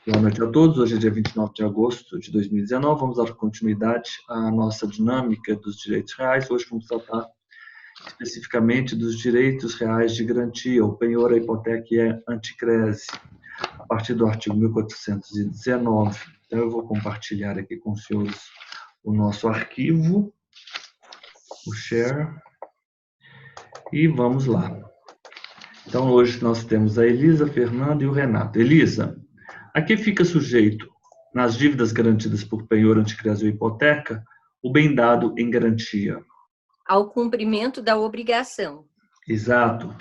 Boa noite a todos. Hoje é dia 29 de agosto de 2019. Vamos dar continuidade à nossa dinâmica dos direitos reais. Hoje vamos tratar especificamente dos direitos reais de garantia, o penhor, a hipoteca e a anticrese, a partir do artigo 1419. Então, eu vou compartilhar aqui com os senhores o nosso arquivo, o share, e vamos lá. Então, hoje nós temos a Elisa, a Fernanda e o Renato. Elisa, a que fica sujeito, nas dívidas garantidas por penhor, anticrese ou hipoteca, o bem dado em garantia? Ao cumprimento da obrigação. Exato.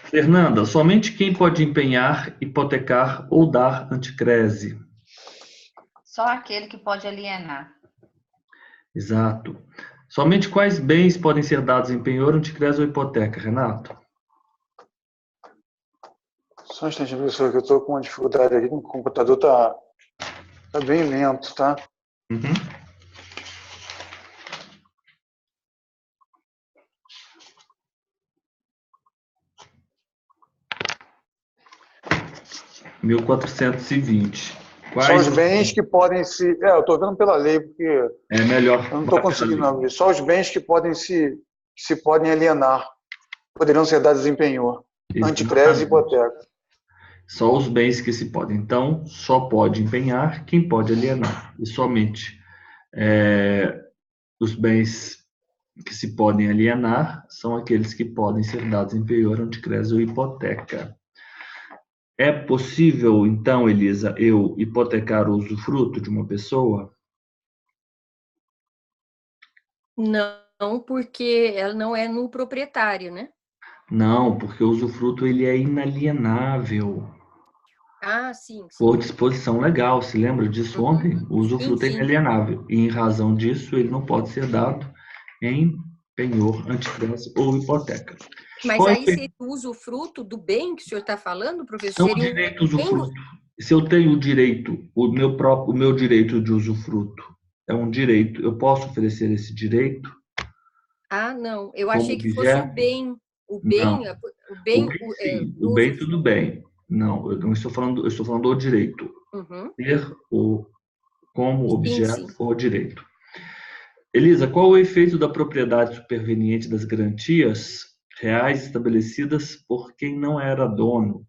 Fernanda, somente quem pode empenhar, hipotecar ou dar anticrese? Só aquele que pode alienar. Exato. Somente quais bens podem ser dados em penhor, anticrese ou hipoteca, Renato? Só um instante, professor, que eu estou com uma dificuldade aqui, o computador tá bem lento, tá? Uhum. (1420). Só os bens que podem se... eu estou vendo pela lei, porque é melhor. Eu não estou conseguindo abrir. Só os bens que se podem alienar poderão ser dados em penhor. Anticrese e hipoteca. Só os bens que se podem. Então, só pode empenhar quem pode alienar. E somente os bens que se podem alienar são aqueles que podem ser dados em penhor, anticrese ou hipoteca. É possível, então, Elisa, eu hipotecar o usufruto de uma pessoa? Não, porque ela não é no proprietário, né? Não, porque o usufruto ele é inalienável. Ah, sim. Por disposição legal, se lembra disso ontem? O usufruto é inalienável. E em razão disso, ele não pode ser dado em penhor, anticrese ou hipoteca. Mas aí seria o usufruto do bem que o senhor está falando, professor? Não, o direito usufruto. Se eu tenho o direito, o meu direito de usufruto é um direito, eu posso oferecer esse direito? Ah, não. Eu achei que fosse o bem. O bem, tudo bem. Não, eu não estou falando, eu estou falando do direito. Ter como objeto o direito. Elisa, qual o efeito da propriedade superveniente das garantias reais estabelecidas por quem não era dono?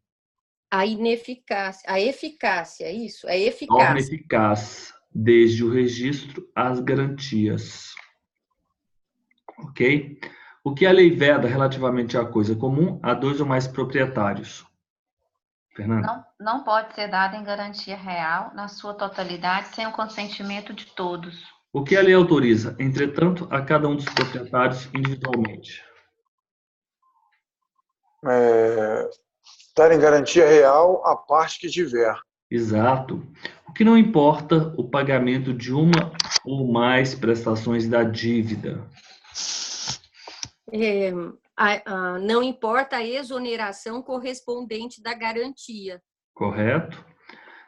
A ineficácia, a eficácia, isso, a eficácia. Torna eficaz, desde o registro, as garantias. Ok? O que a lei veda relativamente à coisa comum a dois ou mais proprietários? Fernanda? Não pode ser dada em garantia real, na sua totalidade, sem o consentimento de todos. O que a lei autoriza, entretanto, a cada um dos proprietários individualmente? Dar em garantia real a parte que tiver. Exato. O que não importa o pagamento de uma ou mais prestações da dívida? Não importa a exoneração correspondente da garantia. Correto.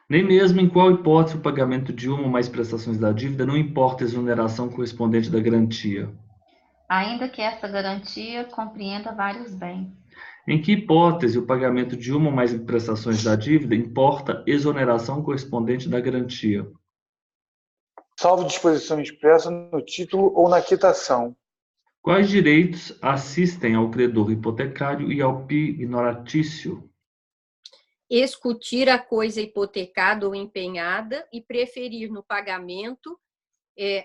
Nem mesmo em qual hipótese o pagamento de uma ou mais prestações da dívida não importa a exoneração correspondente da garantia. Ainda que esta garantia compreenda vários bens. Em que hipótese o pagamento de uma ou mais prestações da dívida importa exoneração correspondente da garantia? Salvo disposição expressa no título ou na quitação. Quais direitos assistem ao credor hipotecário e ao pignoratício? Escutir a coisa hipotecada ou empenhada e preferir no pagamento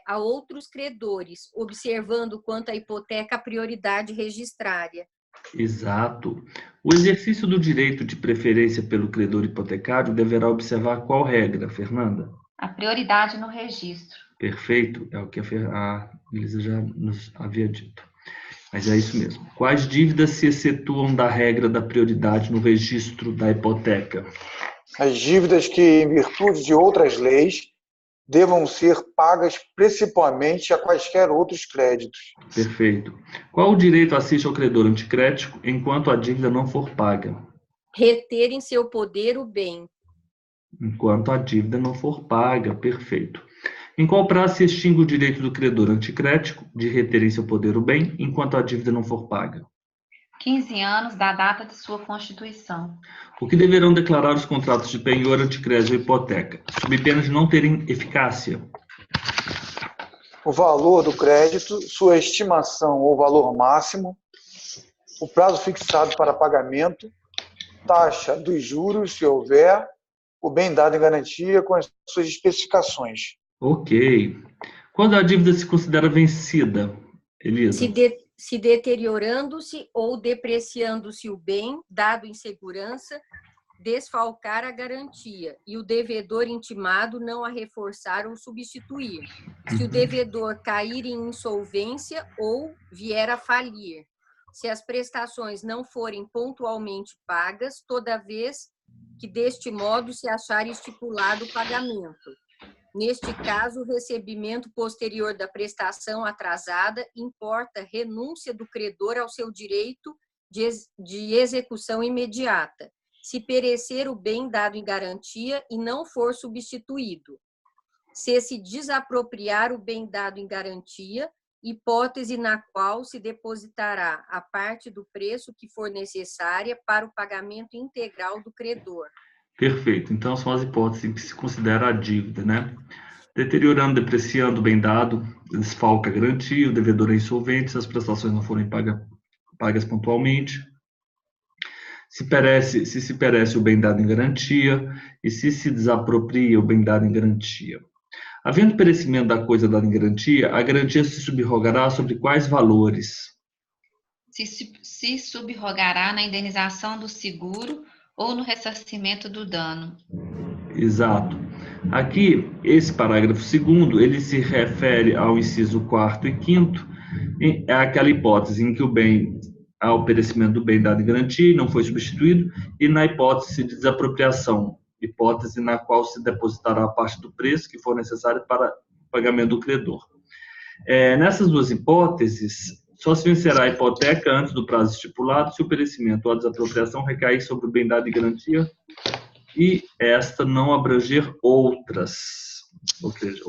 a outros credores, observando quanto à hipoteca a prioridade registrária. Exato. O exercício do direito de preferência pelo credor hipotecário deverá observar qual regra, Fernanda? A prioridade no registro. Perfeito, é o que a Elisa já nos havia dito. Mas é isso mesmo. Quais dívidas se excetuam da regra da prioridade no registro da hipoteca? As dívidas que, em virtude de outras leis, devam ser pagas principalmente a quaisquer outros créditos. Perfeito. Qual o direito assiste ao credor anticrético enquanto a dívida não for paga? Reter em seu poder o bem. Enquanto a dívida não for paga. Perfeito. Em qual prazo se extingue o direito do credor anticrético de reter em seu poder o bem enquanto a dívida não for paga? 15 anos da data de sua constituição. O que deverão declarar os contratos de penhor, anticrédito ou hipoteca, sob pena de não terem eficácia? O valor do crédito, sua estimação ou valor máximo, o prazo fixado para pagamento, taxa dos juros, se houver, o bem dado em garantia com as suas especificações. Ok. Quando a dívida se considera vencida, Elisa? Se deteriorando-se ou depreciando-se o bem dado em segurança, desfalcar a garantia e o devedor intimado não a reforçar ou substituir. Se o devedor cair em insolvência ou vier a falir. Se as prestações não forem pontualmente pagas, toda vez que deste modo se achar estipulado o pagamento. Neste caso, o recebimento posterior da prestação atrasada importa renúncia do credor ao seu direito de execução imediata, se perecer o bem dado em garantia e não for substituído. Se desapropriar o bem dado em garantia, hipótese na qual se depositará a parte do preço que for necessária para o pagamento integral do credor. Perfeito. Então, são as hipóteses em que se considera a dívida, né? Deteriorando, depreciando o bem dado, desfalca a garantia, o devedor é insolvente, se as prestações não forem pagas pontualmente. Se se perece o bem dado em garantia e se desapropria o bem dado em garantia. Havendo perecimento da coisa dada em garantia, a garantia se subrogará sobre quais valores? Se subrogará na indenização do seguro ou no ressarcimento do dano. Exato. Aqui, esse parágrafo 2º, ele se refere ao inciso 4º e 5º, é aquela hipótese em que o bem, ao perecimento do bem dado em garantia e não foi substituído, e na hipótese de desapropriação, hipótese na qual se depositará a parte do preço que for necessário para o pagamento do credor. Nessas duas hipóteses, só se vencerá a hipoteca antes do prazo estipulado se o perecimento ou a desapropriação recair sobre o bem dado em garantia e esta não abranger outras, ou seja,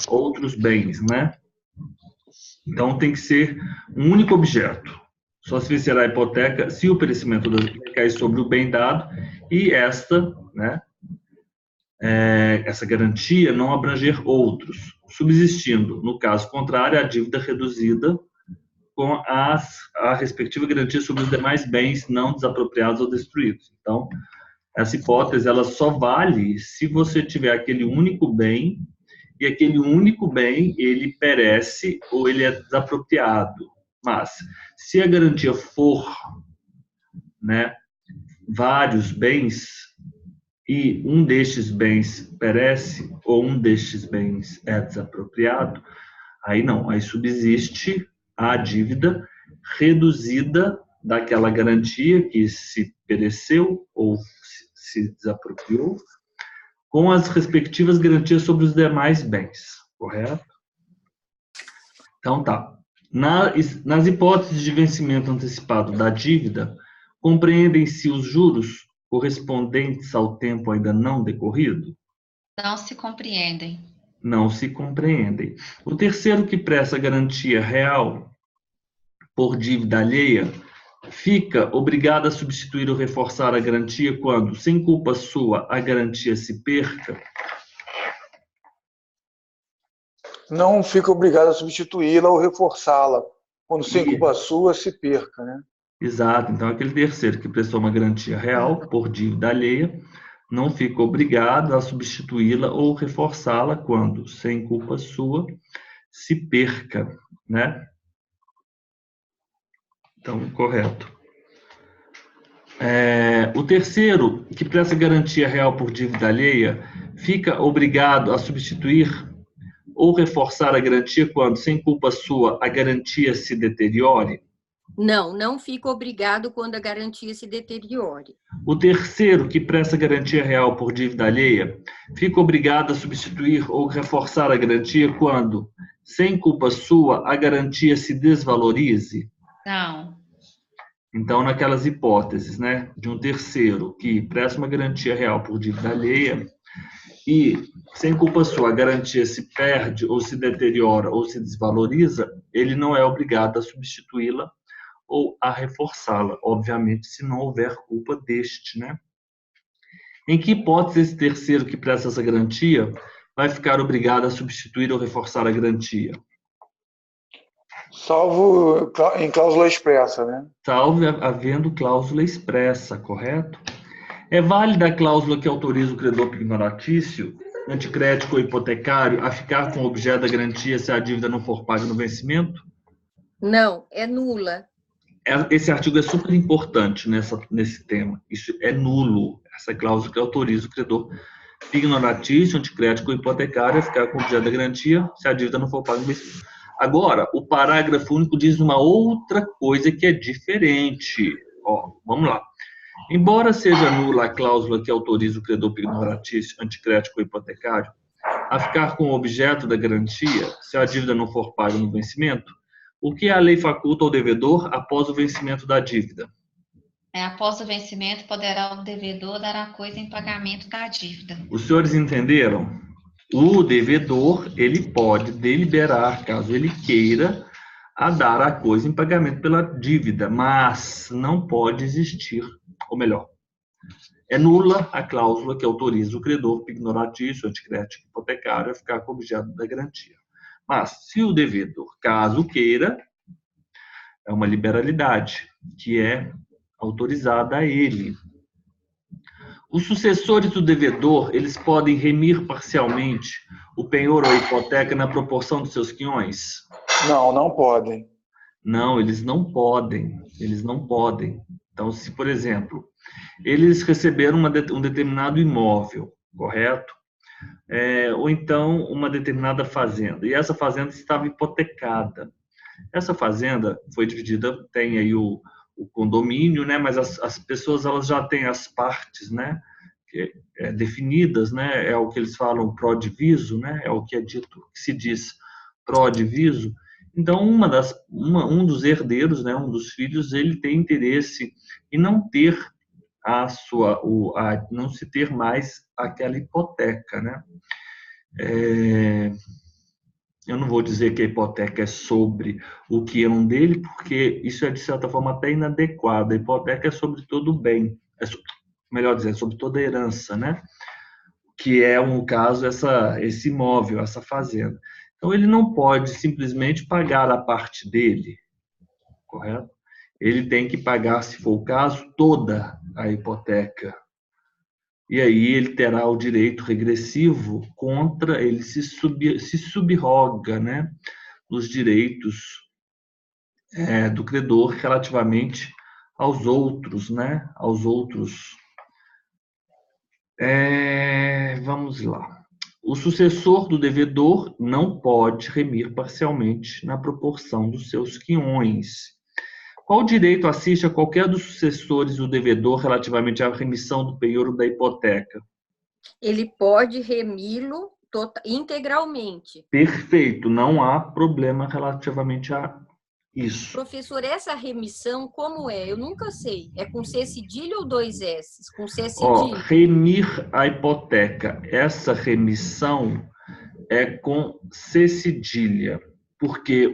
outros bens, né? Então, tem que ser um único objeto. Só se vencerá a hipoteca se o perecimento recai sobre o bem dado e esta, né, essa garantia não abranger outros, subsistindo, no caso contrário, a dívida reduzida com a respectiva garantia sobre os demais bens não desapropriados ou destruídos. Então, essa hipótese ela só vale se você tiver aquele único bem e aquele único bem ele perece ou ele é desapropriado. Mas se a garantia for, né, vários bens e um destes bens perece ou um destes bens é desapropriado, aí não, aí subsiste a dívida reduzida daquela garantia que se pereceu ou se desapropriou, com as respectivas garantias sobre os demais bens, correto? Então tá. Nas hipóteses de vencimento antecipado da dívida, compreendem-se os juros correspondentes ao tempo ainda não decorrido? Não se compreendem. Não se compreendem. O terceiro que presta garantia real por dívida alheia fica obrigado a substituir ou reforçar a garantia quando, sem culpa sua, a garantia se perca? Não fica obrigado a substituí-la ou reforçá-la, quando sem culpa sua se perca, né? Exato. Então, aquele terceiro que prestou uma garantia real por dívida alheia não fica obrigado a substituí-la ou reforçá-la quando, sem culpa sua, se perca, né? Então, correto. O terceiro, que presta garantia real por dívida alheia, fica obrigado a substituir ou reforçar a garantia quando, sem culpa sua, a garantia se deteriore? Não fica obrigado quando a garantia se deteriore. O terceiro, que presta garantia real por dívida alheia, fica obrigado a substituir ou reforçar a garantia quando, sem culpa sua, a garantia se desvalorize? Não. Então, naquelas hipóteses, né, de um terceiro que presta uma garantia real por dívida alheia e, sem culpa sua, a garantia se perde ou se deteriora ou se desvaloriza, ele não é obrigado a substituí-la ou a reforçá-la, obviamente, se não houver culpa deste, né? Em que hipótese esse terceiro que presta essa garantia vai ficar obrigado a substituir ou reforçar a garantia? Salvo em cláusula expressa, né? Salvo havendo cláusula expressa, correto? É válida a cláusula que autoriza o credor pignoratício, anticrético ou hipotecário a ficar com o objeto da garantia se a dívida não for paga no vencimento? Não, é nula. Esse artigo é super importante nesse tema. Isso é nulo, essa cláusula que autoriza o credor pignoratício, anticrético ou hipotecário a ficar com o objeto da garantia se a dívida não for paga no vencimento. Agora, o parágrafo único diz uma outra coisa que é diferente. Ó, vamos lá. Embora seja nula a cláusula que autoriza o credor pignoratício, anticrético ou hipotecário a ficar com o objeto da garantia se a dívida não for paga no vencimento, o que a lei faculta ao devedor após o vencimento da dívida? Após o vencimento, poderá o devedor dar a coisa em pagamento da dívida. Os senhores entenderam? O devedor, ele pode deliberar, caso ele queira, a dar a coisa em pagamento pela dívida, mas não pode existir, ou melhor, é nula a cláusula que autoriza o credor pignoratício, anticrético, hipotecário a ficar com o objeto da garantia. Mas, se o devedor, caso queira, é uma liberalidade que é autorizada a ele. Os sucessores do devedor, eles podem remir parcialmente o penhor ou a hipoteca na proporção dos seus quinhões? Não, não podem. Não, eles não podem. Eles não podem. Então, se, por exemplo, eles receberam um determinado imóvel, correto? Ou então uma determinada fazenda, e essa fazenda estava hipotecada. Essa fazenda foi dividida, tem aí o condomínio, né? Mas as pessoas elas já têm as partes, né? Definidas, né? É o que eles falam pró-diviso, né? É o que é dito, que se diz pró-diviso. Então, um dos herdeiros, né? Um dos filhos, ele tem interesse em não ter não se ter mais aquela hipoteca, né? Eu não vou dizer que a hipoteca é sobre o que é um dele, porque isso é, de certa forma, até inadequado. A hipoteca é sobre todo o bem, melhor dizendo, sobre toda a herança, né? Que é, no caso, esse imóvel, essa fazenda. Então, ele não pode simplesmente pagar a parte dele, correto? Ele tem que pagar, se for o caso, toda a hipoteca. E aí ele terá o direito regressivo contra, ele se subroga, né, nos direitos do credor relativamente aos outros, né, aos outros. Vamos lá. O sucessor do devedor não pode remir parcialmente na proporção dos seus quinhões. Qual direito assiste a qualquer dos sucessores do devedor relativamente à remissão do penhor da hipoteca? Ele pode remi-lo integralmente. Perfeito, não há problema relativamente a isso. Professor, essa remissão como é? Eu nunca sei. É com C cedilha ou 2 S? Com C cedilha. Remir a hipoteca. Essa remissão é com C cedilha, porque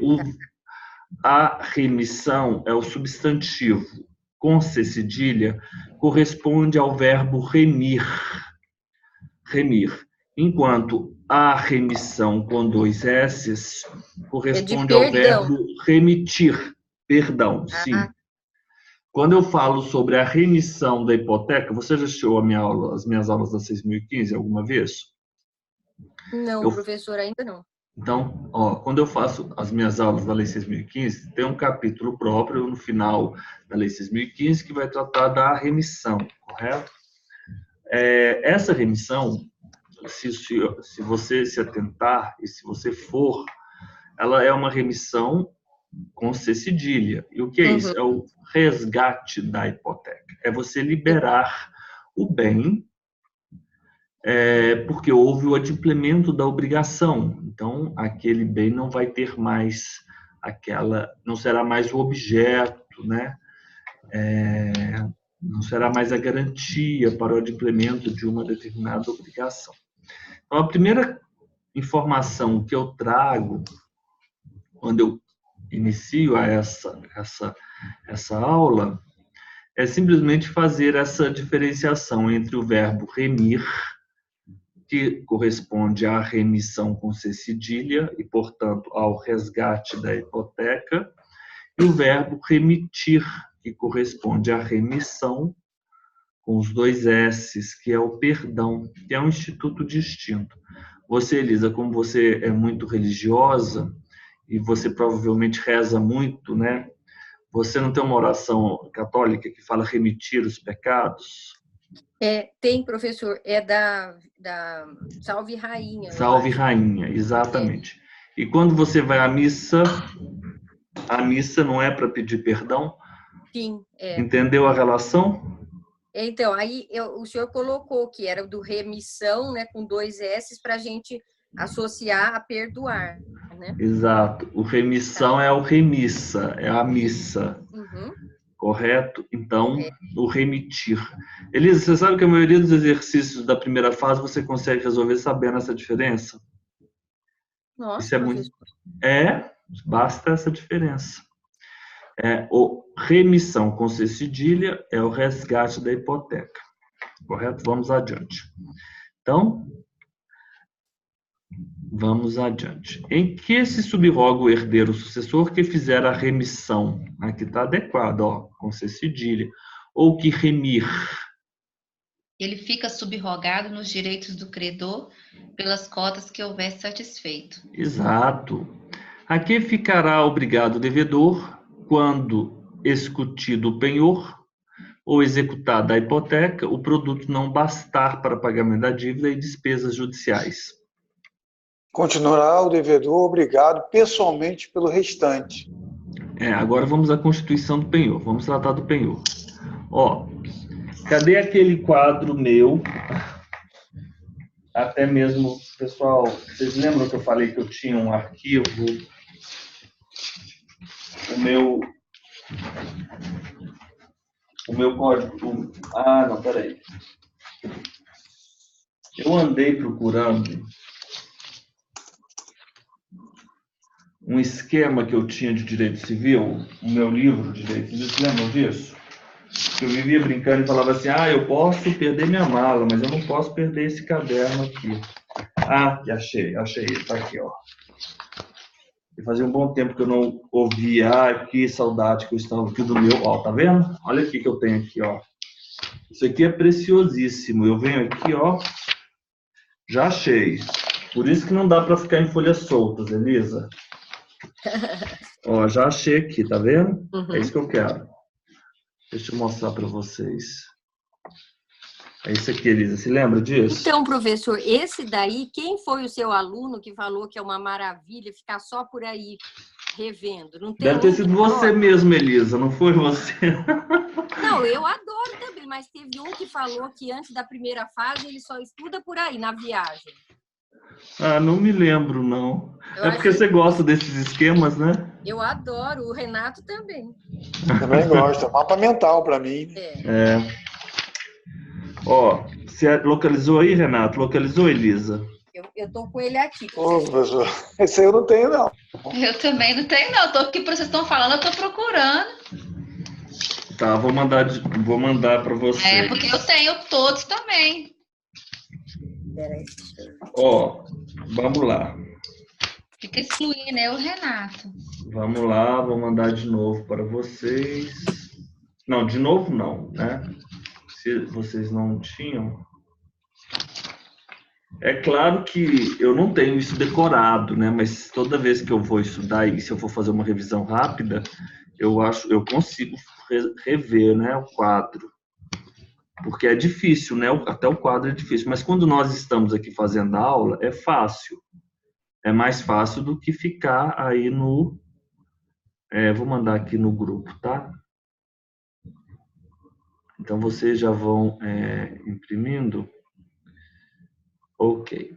a remissão é o substantivo. Com C cedilha corresponde ao verbo remir. Remir. Enquanto a remissão com 2 S's corresponde ao verbo remitir. Perdão, sim. Quando eu falo sobre a remissão da hipoteca, você já assistiu as minhas aulas da 6.015 alguma vez? Não, professor, ainda não. Então, quando eu faço as minhas aulas da Lei 6.015, tem um capítulo próprio no final da Lei 6.015 que vai tratar da remissão, correto? Essa remissão, se você se atentar e se você for, ela é uma remissão com C cedilha. E o que é isso? É o resgate da hipoteca. É você liberar o bem porque houve o adimplemento da obrigação. Então, aquele bem não vai ter mais não será mais o objeto, né? Não será mais a garantia para o adimplemento de uma determinada obrigação. Então, a primeira informação que eu trago quando eu inicio a essa aula é simplesmente fazer essa diferenciação entre o verbo remir, que corresponde à remissão com C cedilha e, portanto, ao resgate da hipoteca, e o verbo remitir, que corresponde à remissão com os dois S's, que é o perdão, que é um instituto distinto. Você, Elisa, como você é muito religiosa e você provavelmente reza muito, né? Você não tem uma oração católica que fala remitir os pecados? Tem, professor, é da Salve Rainha. Salve Rainha, exatamente. E quando você vai à missa, a missa não é para pedir perdão? Sim. Entendeu a relação? Então, aí o senhor colocou que era do remissão, né, com dois S, para a gente associar a perdoar, né? Exato. O remissão é o remissa, é a missa. Uhum. Correto? Então, o remitir. Elisa, você sabe que a maioria dos exercícios da primeira fase você consegue resolver sabendo essa diferença? Nossa, isso é muito. Basta essa diferença. O remissão com C cedilha é o resgate da hipoteca. Correto? Vamos adiante. Então, vamos adiante. Em que se subroga o herdeiro sucessor que fizer a remissão? Aqui está adequado, ó, com C cedilha. Ou que remir. Ele fica subrogado nos direitos do credor pelas cotas que houver satisfeito. Exato. A que ficará obrigado o devedor quando excutido o penhor ou executada a hipoteca, o produto não bastar para pagamento da dívida e despesas judiciais? Continuará o devedor obrigado pessoalmente pelo restante. Agora vamos à constituição do penhor. Vamos tratar do penhor. Ó, cadê aquele quadro meu? Até mesmo, pessoal, vocês lembram que eu falei que eu tinha um arquivo? O meu código... não, peraí. Eu andei procurando um esquema que eu tinha de direito civil, o meu livro de direito civil, vocês lembram disso? Eu vivia brincando e falava assim, eu posso perder minha mala, mas eu não posso perder esse caderno aqui. Achei, tá aqui, ó. E fazia um bom tempo que eu não ouvia, que saudade que eu estava aqui do meu, ó, tá vendo? Olha aqui que eu tenho aqui, ó. Isso aqui é preciosíssimo, eu venho aqui, ó, já achei. Por isso que não dá para ficar em folhas soltas, Elisa. Ó, já achei aqui, tá vendo? Uhum. É isso que eu quero. Deixa eu mostrar para vocês. É isso aqui, Elisa. Se lembra disso? Então, professor, esse daí, quem foi o seu aluno que falou que é uma maravilha ficar só por aí revendo? Não tem Deve ter sido você mesmo, Elisa, não foi você? Não, eu adoro também, mas teve um que falou que antes da primeira fase ele só estuda por aí, na viagem. Não me lembro, não. É porque você gosta desses esquemas, né? Eu adoro, o Renato também. Também gosta, mapa mental para mim. Ó, você localizou aí, Renato? Localizou, Elisa? Eu tô com ele aqui. Professor, esse aí eu não tenho, não. Eu também não tenho, não. Tô aqui, vocês estão falando, eu tô procurando. Tá, vou mandar para você. Porque eu tenho todos também. Peraí. Ó, vamos lá. Fica excluindo, né, o Renato. Vamos lá, vou mandar de novo para vocês. Não, de novo não, né? Se vocês não tinham. É claro que eu não tenho isso decorado, né? Mas toda vez que eu vou estudar e se eu for fazer uma revisão rápida, eu consigo rever, né, o quadro. Porque é difícil, né? Até o quadro é difícil. Mas quando nós estamos aqui fazendo a aula, é fácil. É mais fácil do que ficar aí no... vou mandar aqui no grupo, tá? Então, vocês já vão imprimindo. Ok.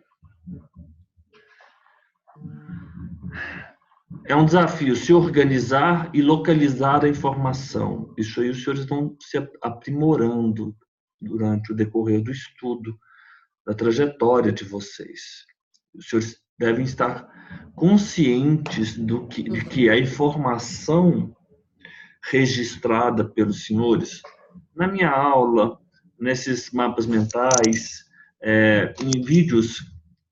É um desafio se organizar e localizar a informação. Isso aí os senhores vão se aprimorando durante o decorrer do estudo, da trajetória de vocês. Os senhores devem estar conscientes de que a informação registrada pelos senhores, na minha aula, nesses mapas mentais, em vídeos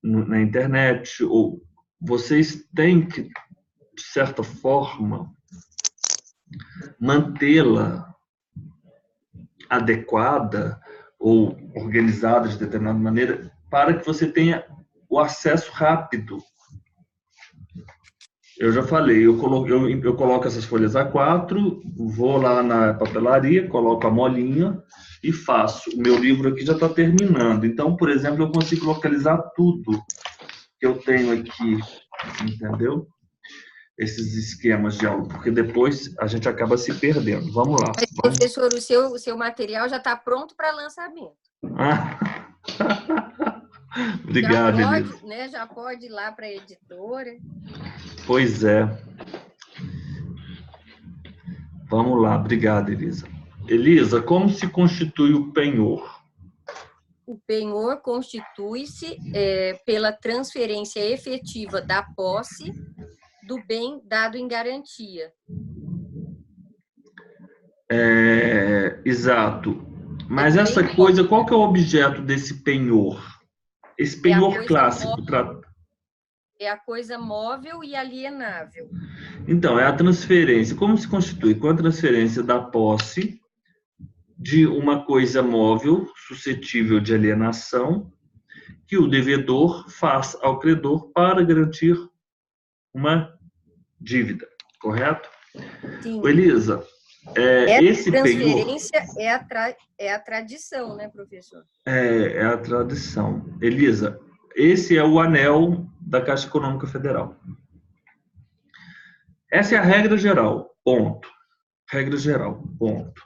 na internet, ou vocês têm que, de certa forma, mantê-la adequada ou organizada de determinada maneira para que você tenha o acesso rápido. Eu já falei, eu coloco essas folhas A4, vou lá na papelaria, coloco a molinha e faço. O meu livro aqui já está terminando. Então, por exemplo, eu consigo localizar tudo que eu tenho aqui, entendeu? Esses esquemas de aula, porque depois a gente acaba se perdendo. Vamos lá. Mas, professor, o seu material já está pronto para lançamento. Obrigado, Elisa. Né, já pode ir lá para a editora. Pois é. Vamos lá. Obrigado, Elisa. Elisa, como se constitui o penhor? O penhor constitui-se pela transferência efetiva da posse do bem dado em garantia. Exato. Mas essa coisa, qual que é o objeto desse penhor? Esse penhor clássico. É a coisa móvel e alienável. Então, é a transferência. Como se constitui? Com a transferência da posse de uma coisa móvel, suscetível de alienação, que o devedor faz ao credor para garantir uma dívida, correto? Sim. Elisa, esse transferência penhor... é a tradição, né, professor? É a tradição. Elisa, esse é o anel da Caixa Econômica Federal. Essa é a regra geral, ponto. Regra geral, ponto.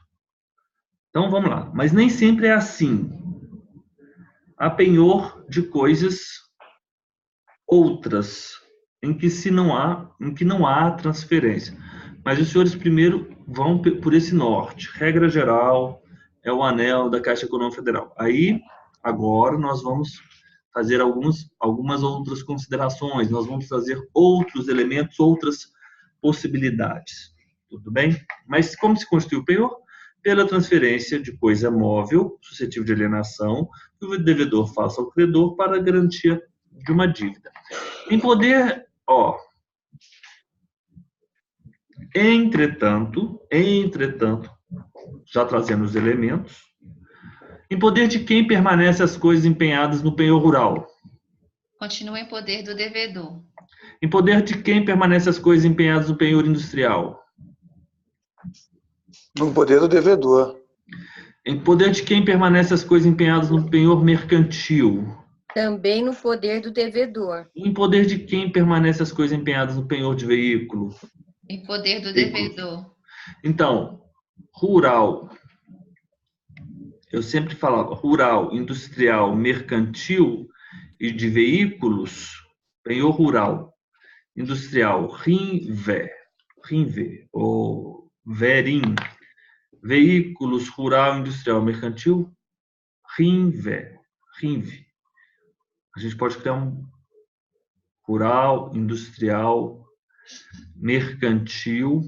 Então, vamos lá. Mas nem sempre é assim. Há penhor de coisas outras, em que não há transferência. Mas os senhores primeiro vão por esse norte. Regra geral é o anel da Caixa Econômica Federal. Aí, agora, nós vamos fazer algumas outras considerações, nós vamos trazer outros elementos, outras possibilidades. Tudo bem? Mas como se constitui o penhor? Pela transferência de coisa móvel, suscetível de alienação, que o devedor faça ao credor para a garantia de uma dívida. Em poder, entretanto, já trazendo os elementos, em poder de quem permanecem as coisas empenhadas no penhor rural? Continua em poder do devedor. Em poder de quem permanecem as coisas empenhadas no penhor industrial? No poder do devedor. Em poder de quem permanecem as coisas empenhadas no penhor mercantil? Também no poder do devedor. Em poder de quem permanecem as coisas empenhadas no penhor de veículo? Em poder do devedor. Então, rural, eu sempre falava, rural, industrial, mercantil e de veículos, penhor rural, industrial, RINVE, ou VERIM, veículos, rural, industrial, mercantil, RINVE. A gente pode criar um rural, industrial, mercantil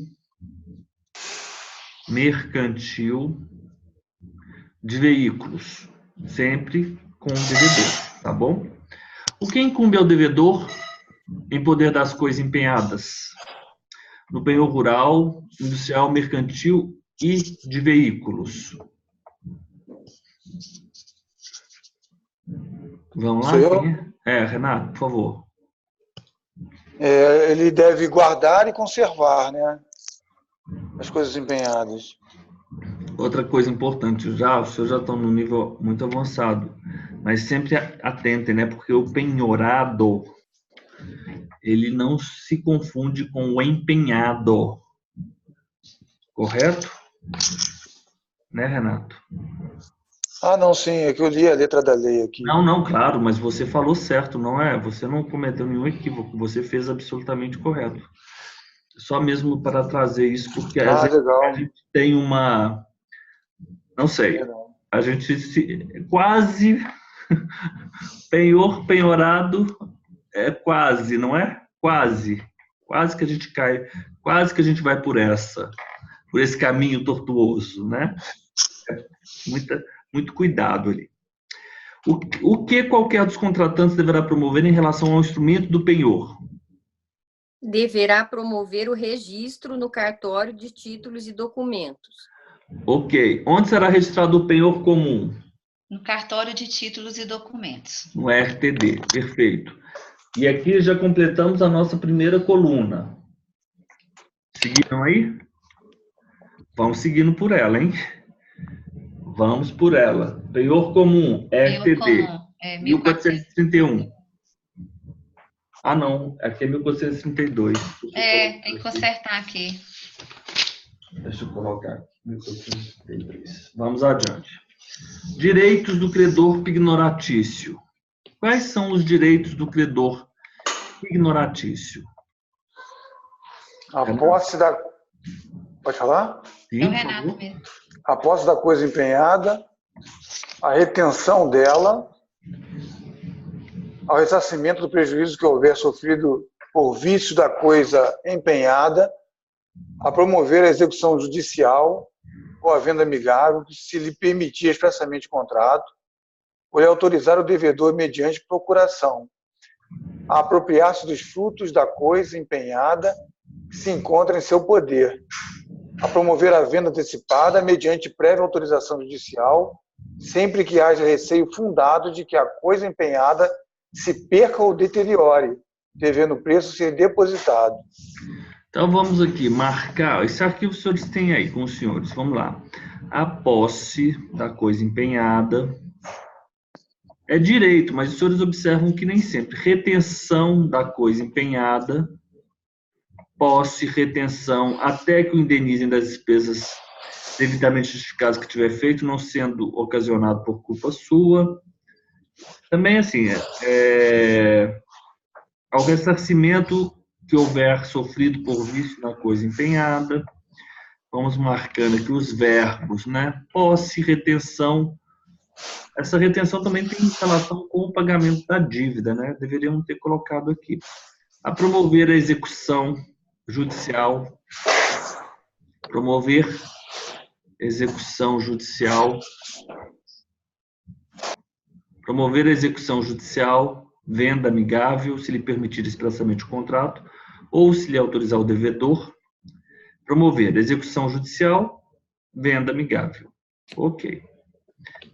de veículos, sempre com o devedor, tá bom? O que incumbe ao devedor em poder das coisas empenhadas? No penhor rural, industrial, mercantil e de veículos. Vamos lá? Quem é? Renato, por favor. Ele deve guardar e conservar, né? As coisas empenhadas. Outra coisa importante, os senhores já estão num nível muito avançado, mas sempre atentem, né? Porque o penhorado, ele não se confunde com o empenhado. Correto? Né, Renato? Não, sim, é que eu li a letra da lei aqui. Não, claro, mas você falou certo, não é? Você não cometeu nenhum equívoco, você fez absolutamente correto. Só mesmo para trazer isso, porque às vezes a gente tem uma... Não sei, a gente quase penhorado é quase, não é? Quase. Quase que a gente cai, quase que a gente vai por esse caminho tortuoso, né? Muito cuidado ali. O que qualquer dos contratantes deverá promover em relação ao instrumento do penhor? Deverá promover o registro no cartório de títulos e documentos. Ok. Onde será registrado o penhor comum? No cartório de títulos e documentos. No RTD. Perfeito. E aqui já completamos a nossa primeira coluna. Seguiram aí? Vamos seguindo por ela, hein? Vamos por ela. Penhor comum, RTD. Penhor comum, 1431. Ah, não. Aqui é 1432. tem que consertar aqui. Deixa eu colocar aqui. 1432. Vamos adiante. Direitos do credor pignoratício. Quais são os direitos do credor pignoratício? A posse da... Pode falar? Sim, É o por Renato favor. mesmo. A posse da coisa empenhada, a retenção dela, ao ressarcimento do prejuízo que houver sofrido por vício da coisa empenhada, a promover a execução judicial ou a venda amigável, se lhe permitir expressamente o contrato, ou lhe autorizar o devedor mediante procuração, a apropriar-se dos frutos da coisa empenhada que se encontra em seu poder, a promover a venda antecipada mediante prévia autorização judicial, sempre que haja receio fundado de que a coisa empenhada se perca ou deteriore, devendo o preço ser depositado. Então vamos aqui marcar. Esse arquivo os senhores têm aí com os senhores. Vamos lá. A posse da coisa empenhada é direito, mas os senhores observam que nem sempre. Retenção da coisa empenhada, posse, retenção, até que o indenizem das despesas devidamente justificadas que tiver feito, não sendo ocasionado por culpa sua. Também, assim, ao ressarcimento que houver sofrido por vício na coisa empenhada. Vamos marcando aqui os verbos, né? Posse, retenção. Essa retenção também tem relação com o pagamento da dívida, né? Deveríamos ter colocado aqui. A promover a execução judicial. Promover execução judicial. Promover a execução judicial, venda amigável, se lhe permitir expressamente o contrato, ou se lhe autorizar o devedor. Promover execução judicial, venda amigável. Ok.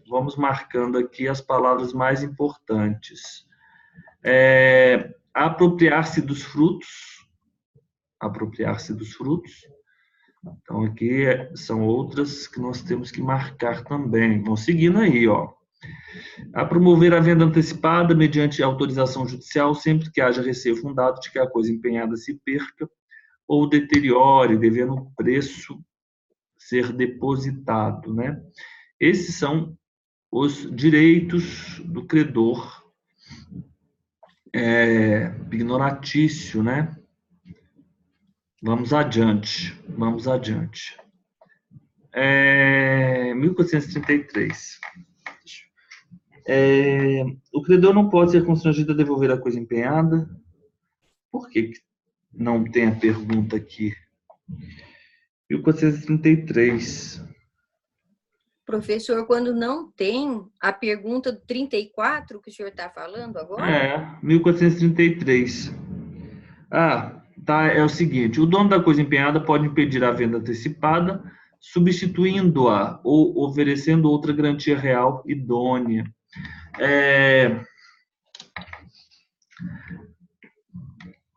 Vamos marcando aqui as palavras mais importantes. Apropriar-se dos frutos. Apropriar-se dos frutos. Então, aqui são outras que nós temos que marcar também. Vão seguindo aí, ó. A promover a venda antecipada mediante autorização judicial, sempre que haja receio fundado de que a coisa empenhada se perca ou deteriore, devendo o preço ser depositado, né? Esses são os direitos do credor pignoratício, né? Vamos adiante. 1433. O credor não pode ser constrangido a devolver a coisa empenhada. Por que não tem a pergunta aqui? 1433. Professor, quando não tem a pergunta do 34 que o senhor está falando agora? 1433. Tá, é o seguinte, o dono da coisa empenhada pode impedir a venda antecipada, substituindo-a ou oferecendo outra garantia real idônea.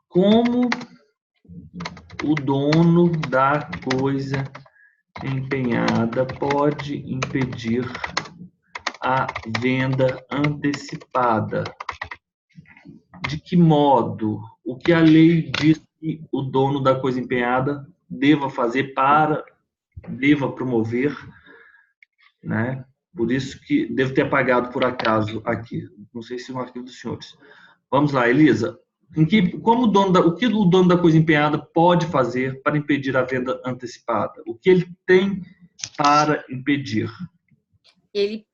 Como o dono da coisa empenhada pode impedir a venda antecipada? De que modo? O que a lei diz que o dono da coisa empenhada deva fazer deva promover, né? Por isso que devo ter apagado por acaso aqui. Não sei se é um arquivo dos senhores. Vamos lá, Elisa. O que o dono da coisa empenhada pode fazer para impedir a venda antecipada? O que ele tem para impedir? Ele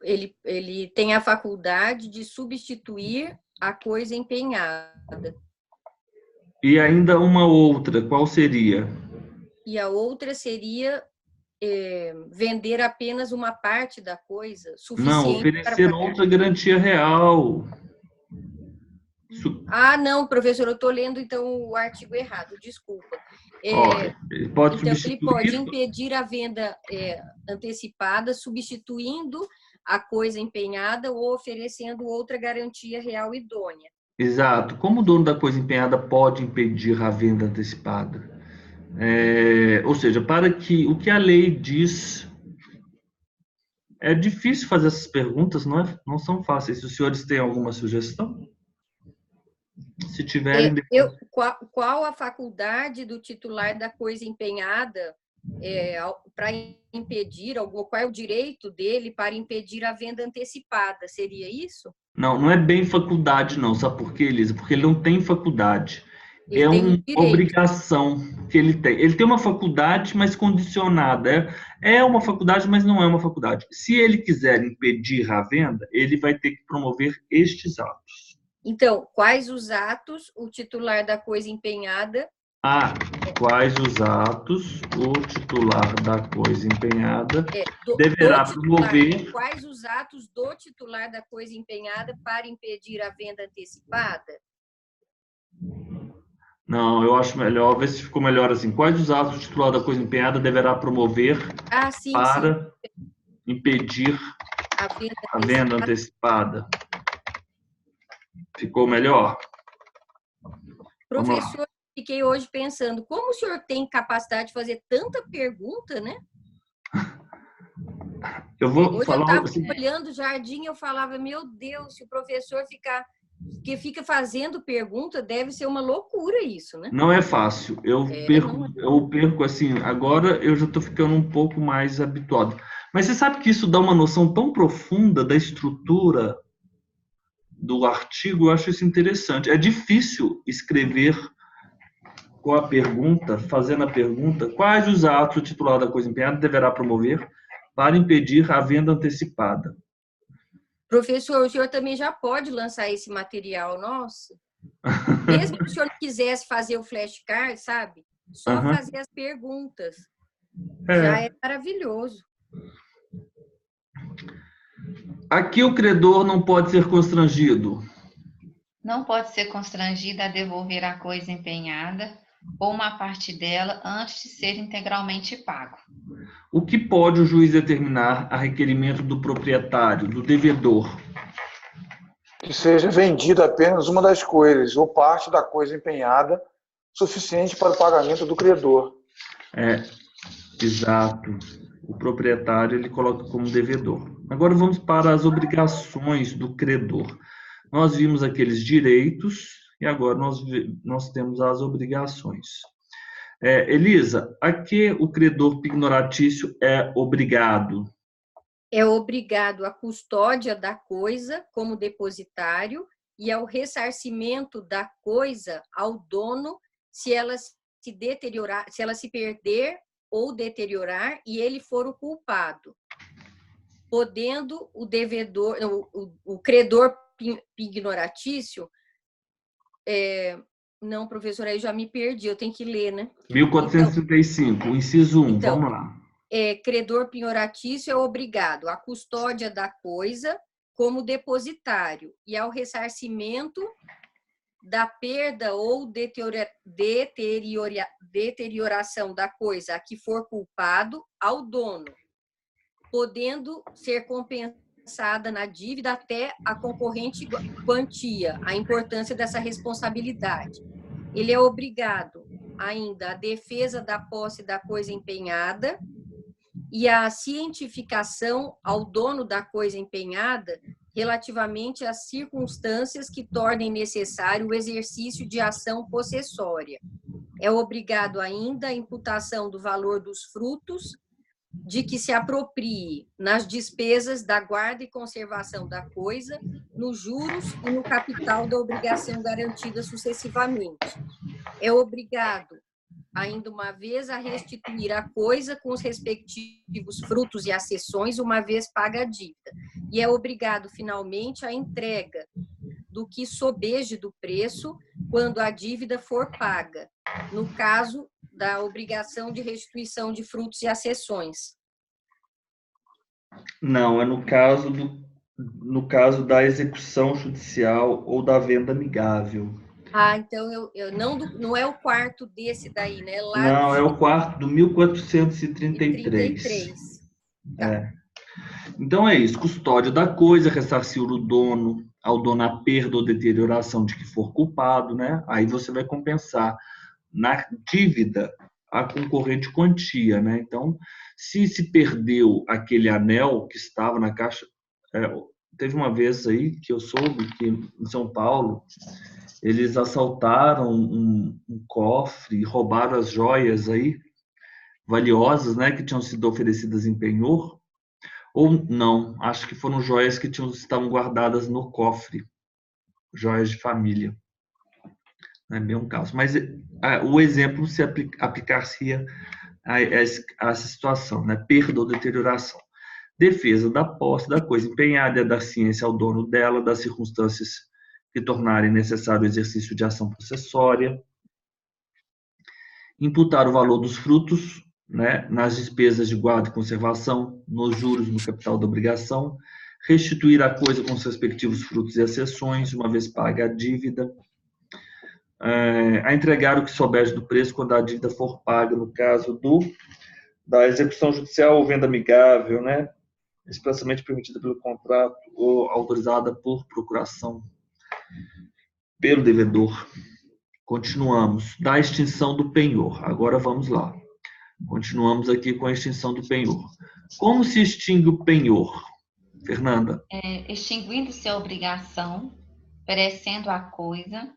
tem a faculdade de substituir a coisa empenhada. E ainda uma outra, qual seria? E a outra seria vender apenas uma parte da coisa, Não, suficiente para oferecer pagar. outra garantia real. Ah, não, professor, eu estou lendo então o artigo errado, desculpa. Ele pode Então, substituir. ele pode impedir a venda antecipada, substituindo a coisa empenhada ou oferecendo outra garantia real idônea. Exato. Como o dono da coisa empenhada pode impedir a venda antecipada? Ou seja, para que o que a lei diz. É difícil fazer essas perguntas, não são fáceis. Se os senhores têm alguma sugestão? Se tiverem... Qual a faculdade do titular da coisa empenhada para impedir, qual é o direito dele para impedir a venda antecipada? Seria isso? Não é bem faculdade, não. Sabe por quê, Elisa? Porque ele não tem faculdade. Ele tem um direito. Obrigação que ele tem. Ele tem uma faculdade, mas condicionada. É uma faculdade, mas não é uma faculdade. Se ele quiser impedir a venda, ele vai ter que promover estes atos. Então, quais os atos o titular da coisa empenhada... Quais os atos o titular da coisa empenhada deverá promover... Quais os atos do titular da coisa empenhada para impedir a venda antecipada? Não, eu acho melhor, ver se ficou melhor assim. Quais os atos o titular da coisa empenhada deverá promover para impedir a venda antecipada? Ficou melhor? Professor, fiquei hoje pensando, como o senhor tem capacidade de fazer tanta pergunta, né? Eu estava olhando o jardim e eu falava, meu Deus, se o professor fica fazendo pergunta, deve ser uma loucura isso, né? Não é fácil. Eu perco assim, agora eu já estou ficando um pouco mais habituado. Mas você sabe que isso dá uma noção tão profunda da estrutura do artigo, eu acho isso interessante. É difícil escrever com a pergunta, fazendo a pergunta, quais os atos o titular da coisa empenhada deverá promover para impedir a venda antecipada. Professor, o senhor também já pode lançar esse material, nossa. Mesmo que o senhor quisesse fazer o flashcard, sabe? Só fazer as perguntas. Já é maravilhoso. Aqui o credor não pode ser constrangido. Não pode ser constrangido a devolver a coisa empenhada ou uma parte dela antes de ser integralmente pago. O que pode o juiz determinar a requerimento do proprietário, do devedor? Que seja vendida apenas uma das coisas ou parte da coisa empenhada, suficiente para o pagamento do credor. Exato. O proprietário ele coloca como devedor. Agora vamos para as obrigações do credor. Nós vimos aqueles direitos e agora nós temos as obrigações. Elisa, a que o credor pignoratício é obrigado? É obrigado à custódia da coisa como depositário e ao ressarcimento da coisa ao dono se ela se deteriorar, se ela se perder ou deteriorar e ele for o culpado, podendo o devedor, o credor pignoratício, não, professor, aí já me perdi, eu tenho que ler, né? 1435, inciso 1, vamos lá. Credor pignoratício é obrigado à custódia da coisa como depositário e ao ressarcimento da perda ou deterioração da coisa a que for culpado ao dono, podendo ser compensada na dívida até a concorrente quantia, a importância dessa responsabilidade. Ele é obrigado ainda à defesa da posse da coisa empenhada e à cientificação ao dono da coisa empenhada relativamente às circunstâncias que tornem necessário o exercício de ação possessória. É obrigado ainda à imputação do valor dos frutos de que se aproprie nas despesas da guarda e conservação da coisa, nos juros e no capital da obrigação garantida sucessivamente. É obrigado, ainda uma vez, a restituir a coisa com os respectivos frutos e acessões, uma vez paga a dívida. E é obrigado, finalmente, à entrega do que sobeje do preço quando a dívida for paga, no caso da obrigação de restituição de frutos e accessões. Não, é no caso da execução judicial ou da venda amigável. Ah, então não é o quarto desse daí, né? Lá Não, é do o quarto do 1433. 33. Tá. É. Então é isso, custódia da coisa, ressarcir o dono, ao dono a perda ou deterioração de que for culpado, né? Aí você vai compensar na dívida a concorrente quantia, né? Então, se perdeu aquele anel que estava na caixa, teve uma vez aí que eu soube que em São Paulo eles assaltaram um cofre, roubaram as joias aí valiosas, né, que tinham sido oferecidas em penhor. Ou não, acho que foram joias que estavam guardadas no cofre, joias de família. Não é bem um caso. Mas o exemplo se aplicar-se a essa situação, né? Perda ou deterioração. Defesa da posse da coisa empenhada, da ciência ao dono dela, das circunstâncias que tornarem necessário o exercício de ação processória. Imputar o valor dos frutos, né, nas despesas de guarda e conservação, nos juros, no capital da obrigação, restituir a coisa com os respectivos frutos e accessões, uma vez paga a dívida, a entregar o que souber do preço quando a dívida for paga, no caso da execução judicial ou venda amigável, né, expressamente permitida pelo contrato ou autorizada por procuração pelo devedor. Continuamos. Da extinção do penhor. Agora vamos lá. Continuamos aqui com a extinção do penhor. Como se extingue o penhor, Fernanda? Extinguindo-se a obrigação, perecendo a coisa,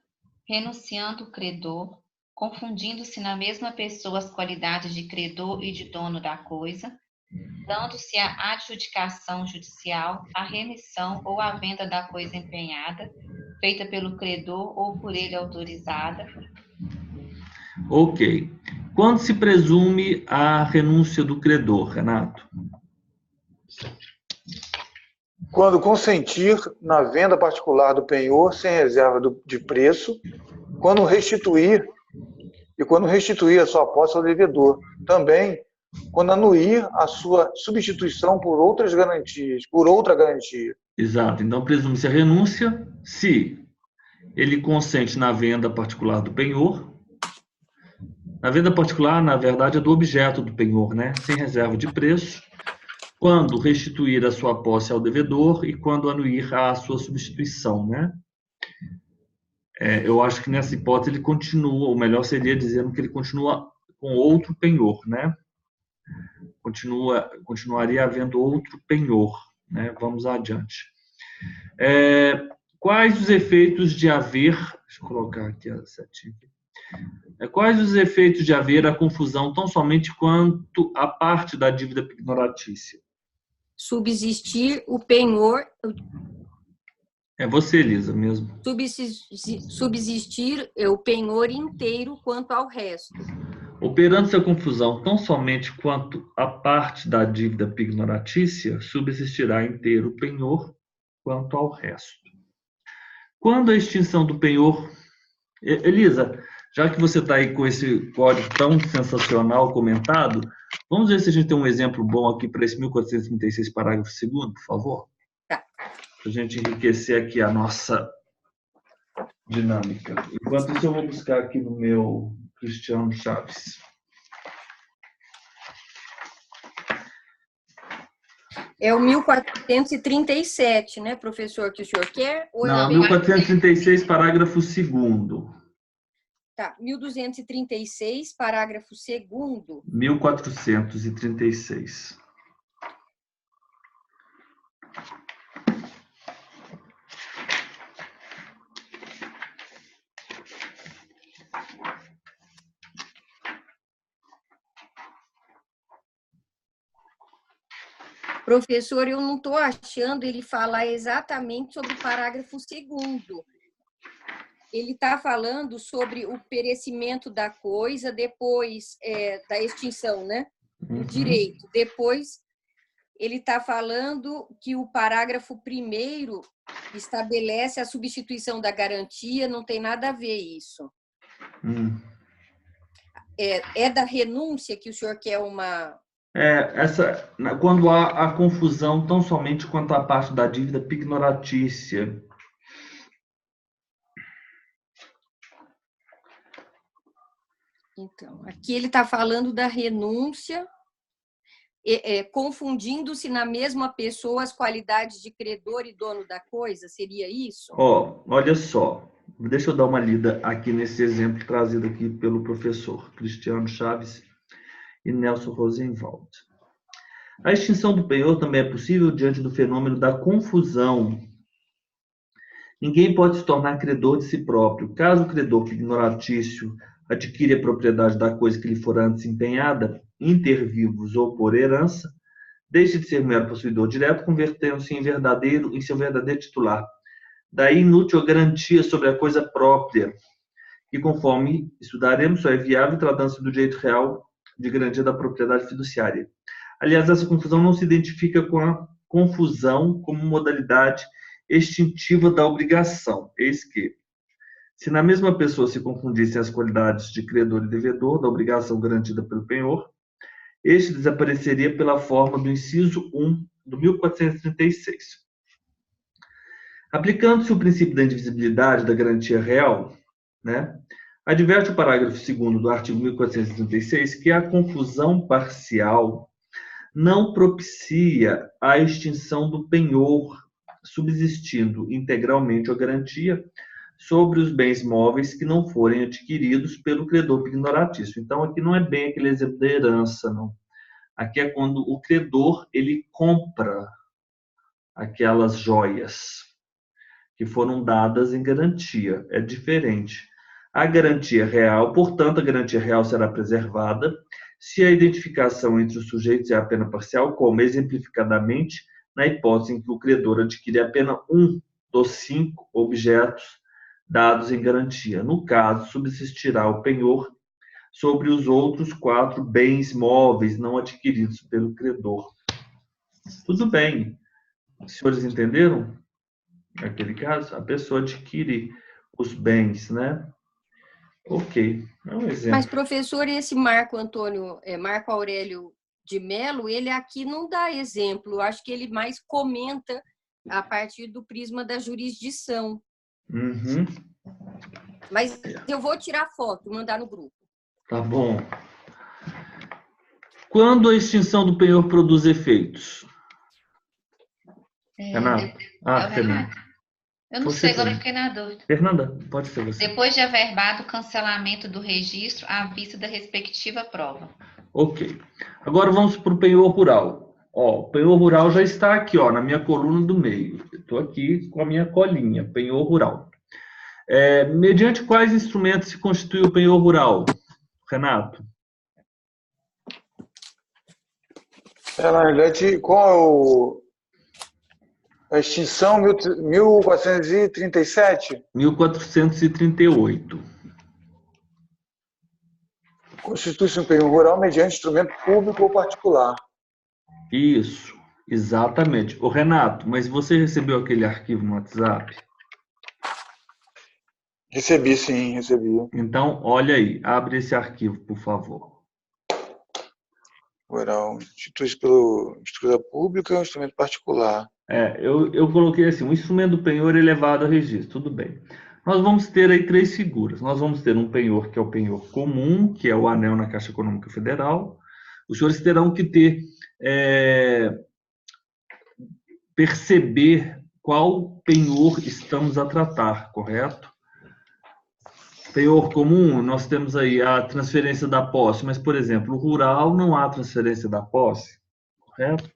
renunciando o credor, confundindo-se na mesma pessoa as qualidades de credor e de dono da coisa, dando-se a adjudicação judicial, a remissão ou a venda da coisa empenhada, feita pelo credor ou por ele autorizada. Ok. Quando se presume a renúncia do credor, Renato? Quando consentir na venda particular do penhor sem reserva de preço, quando restituir a sua posse ao devedor. Também quando anuir a sua substituição por outra garantia. Exato. Então, presume-se a renúncia se ele consente na venda particular do penhor. Na venda particular, na verdade, é do objeto do penhor, né? Sem reserva de preço. Quando restituir a sua posse ao devedor e quando anuir a sua substituição, né? Eu acho que nessa hipótese ele continua, ou melhor seria dizendo que ele continua com outro penhor, né? Continuaria havendo outro penhor, né? Vamos adiante. Quais os efeitos de haver... Deixa eu colocar aqui a setinha. Quais os efeitos de haver a confusão tão somente quanto a parte da dívida pignoratícia? Subsistir o penhor... É você, Elisa, mesmo. Subsistir o penhor inteiro quanto ao resto. Operando-se a confusão tão somente quanto a parte da dívida pignoratícia, subsistirá inteiro o penhor quanto ao resto. Quando a extinção do penhor... Elisa, já que você está aí com esse código tão sensacional comentado, vamos ver se a gente tem um exemplo bom aqui para esse 1436, parágrafo 2º, por favor? Tá. Para a gente enriquecer aqui a nossa dinâmica. Enquanto isso, eu vou buscar aqui no meu Cristiano Chaves. É o 1437, né, professor, que o senhor quer? Ou não, 1436, parágrafo 2º. Tá, 1236, parágrafo 2º. 1436. Professor, eu não estou achando ele falar exatamente sobre o parágrafo 2º. Ele está falando sobre o perecimento da coisa depois da extinção, né? O direito. Depois ele está falando que o parágrafo 1º estabelece a substituição da garantia, não tem nada a ver isso. É da renúncia que o senhor quer uma... Quando há a confusão tão somente quanto à parte da dívida pignoratícia. Então, aqui ele está falando da renúncia, confundindo-se na mesma pessoa as qualidades de credor e dono da coisa, seria isso? Olha só, deixa eu dar uma lida aqui nesse exemplo trazido aqui pelo professor Cristiano Chaves e Nelson Rosenwald. A extinção do penhor também é possível diante do fenômeno da confusão. Ninguém pode se tornar credor de si próprio. Caso o credor pignoratício adquire a propriedade da coisa que lhe for antes empenhada, inter vivos ou por herança, deixe de ser mero possuidor direto, convertendo-se em seu verdadeiro titular. Daí inútil a garantia sobre a coisa própria, que, conforme estudaremos, só é viável tratando-se do direito real de garantia da propriedade fiduciária. Aliás, essa confusão não se identifica com a confusão como modalidade extintiva da obrigação. Eis que, se na mesma pessoa se confundissem as qualidades de credor e devedor da obrigação garantida pelo penhor, este desapareceria pela forma do inciso 1 do 1436. Aplicando-se o princípio da indivisibilidade da garantia real, adverte o parágrafo 2º do artigo 1436 que a confusão parcial não propicia a extinção do penhor, subsistindo integralmente a garantia sobre os bens móveis que não forem adquiridos pelo credor pignoratício. Então, aqui não é bem aquele exemplo da herança, não. Aqui é quando o credor ele compra aquelas joias que foram dadas em garantia. É diferente. A garantia real, portanto, a garantia real será preservada se a identificação entre os sujeitos é apenas parcial, como exemplificadamente na hipótese em que o credor adquire apenas um dos 5 objetos dados em garantia. No caso, subsistirá o penhor sobre os outros 4 bens móveis não adquiridos pelo credor. Tudo bem. Os senhores entenderam? Naquele caso, a pessoa adquire os bens, Ok, é um exemplo. Mas, professor, esse Marco Aurélio de Mello, ele aqui não dá exemplo. Eu acho que ele mais comenta a partir do prisma da jurisdição. Mas eu vou tirar foto, mandar no grupo. Tá bom. Quando a extinção do penhor produz efeitos? Renato? Fernanda. Eu não sei, agora eu fiquei na dúvida. Fernanda, pode ser você. Depois de averbado o cancelamento do registro à vista da respectiva prova. Ok. Agora vamos para o penhor rural. O penhor rural já está aqui, na minha coluna do meio. Estou aqui com a minha colinha, penhor rural. Mediante quais instrumentos se constitui o penhor rural, Renato? Na verdade, qual a extinção 1437? 1438. Constitui-se um penhor rural mediante instrumento público ou particular. Isso, exatamente. Renato, mas você recebeu aquele arquivo no WhatsApp? Recebi, sim, recebi. Então, olha aí, abre esse arquivo, por favor. Rural, institui-se pelo estrutura pública ou instrumento particular. Eu coloquei assim, um instrumento do penhor elevado a registro, tudo bem. Nós vamos ter aí 3 figuras. Nós vamos ter um penhor que é o penhor comum, que é o anel na Caixa Econômica Federal. Os senhores terão que perceber qual penhor estamos a tratar, correto? Penhor comum, nós temos aí a transferência da posse, mas, por exemplo, o rural não há transferência da posse, correto?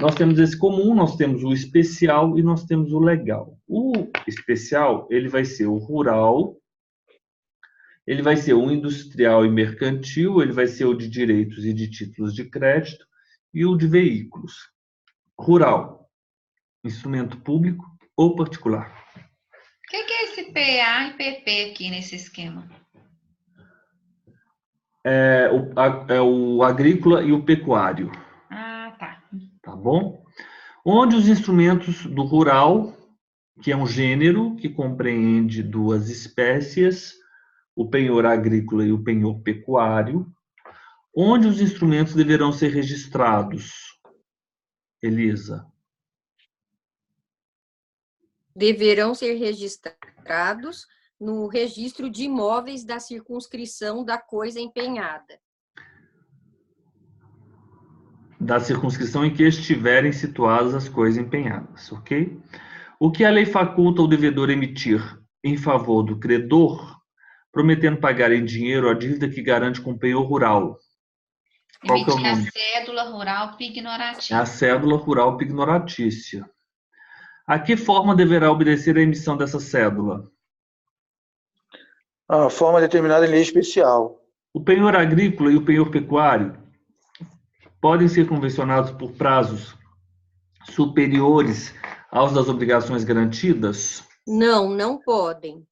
Nós temos esse comum, nós temos o especial e nós temos o legal. O especial, ele vai ser o rural, ele vai ser o industrial e mercantil, ele vai ser o de direitos e de títulos de crédito e o de veículos. Rural, instrumento público ou particular. O que é esse PA e PP aqui nesse esquema? É o agrícola e o pecuário. Ah, tá. Tá bom? Onde os instrumentos do rural, que é um gênero que compreende duas espécies, o penhor agrícola e o penhor pecuário, onde os instrumentos deverão ser registrados, Elisa? Deverão ser registrados no registro de imóveis da circunscrição da coisa empenhada. Da circunscrição em que estiverem situadas as coisas empenhadas, ok? O que a lei faculta o devedor emitir em favor do credor, prometendo pagar em dinheiro a dívida que garante com penhor rural? Qual que é o Emitir a nome? cédula rural É a pignoratícia. cédula rural pignoratícia. A que forma deverá obedecer a emissão dessa cédula? A forma determinada em lei especial. O penhor agrícola e o penhor pecuário podem ser convencionados por prazos superiores aos das obrigações garantidas? Não, não podem.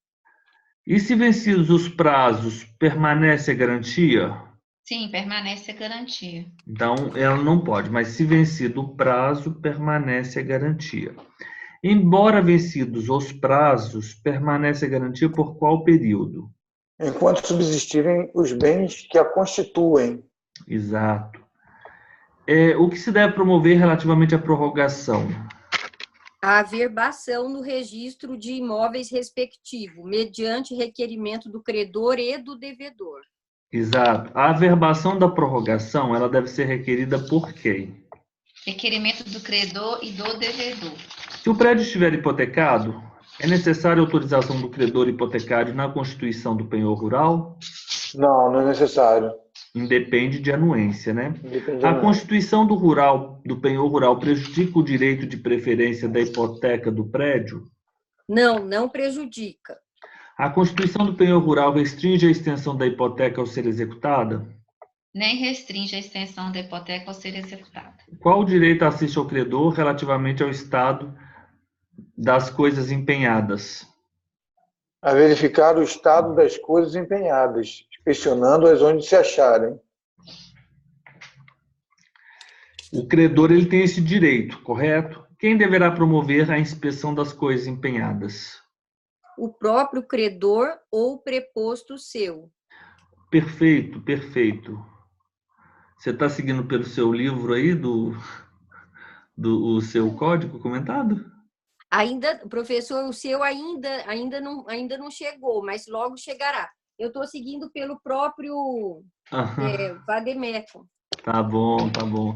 E se vencidos os prazos, permanece a garantia? Sim, permanece a garantia. Então, ela não pode, mas se vencido o prazo, permanece a garantia. Embora vencidos os prazos, permanece a garantia por qual período? Enquanto subsistirem os bens que a constituem. Exato. O que se deve promover relativamente à prorrogação? A averbação no registro de imóveis respectivo, mediante requerimento do credor e do devedor. Exato. A averbação da prorrogação, ela deve ser requerida por quem? Requerimento do credor e do devedor. Se o prédio estiver hipotecado, é necessária a autorização do credor hipotecário na constituição do penhor rural? Não, não é necessário. Independe de anuência, né? Depende A não. constituição do penhor rural prejudica o direito de preferência da hipoteca do prédio? Não, não prejudica. A constituição do penhor rural restringe a extensão da hipoteca ao ser executada? Nem restringe a extensão da hipoteca ao ser executada. Qual o direito assiste ao credor relativamente ao estado das coisas empenhadas? A verificar o estado das coisas empenhadas, inspecionando-as onde se acharem. O credor ele tem esse direito, correto? Quem deverá promover a inspeção das coisas empenhadas? O próprio credor ou preposto seu. Perfeito, perfeito. Você está seguindo pelo seu livro aí, do seu código comentado? Ainda, professor, o seu ainda não chegou, mas logo chegará. Eu estou seguindo pelo próprio Vademecum. Tá bom, tá bom.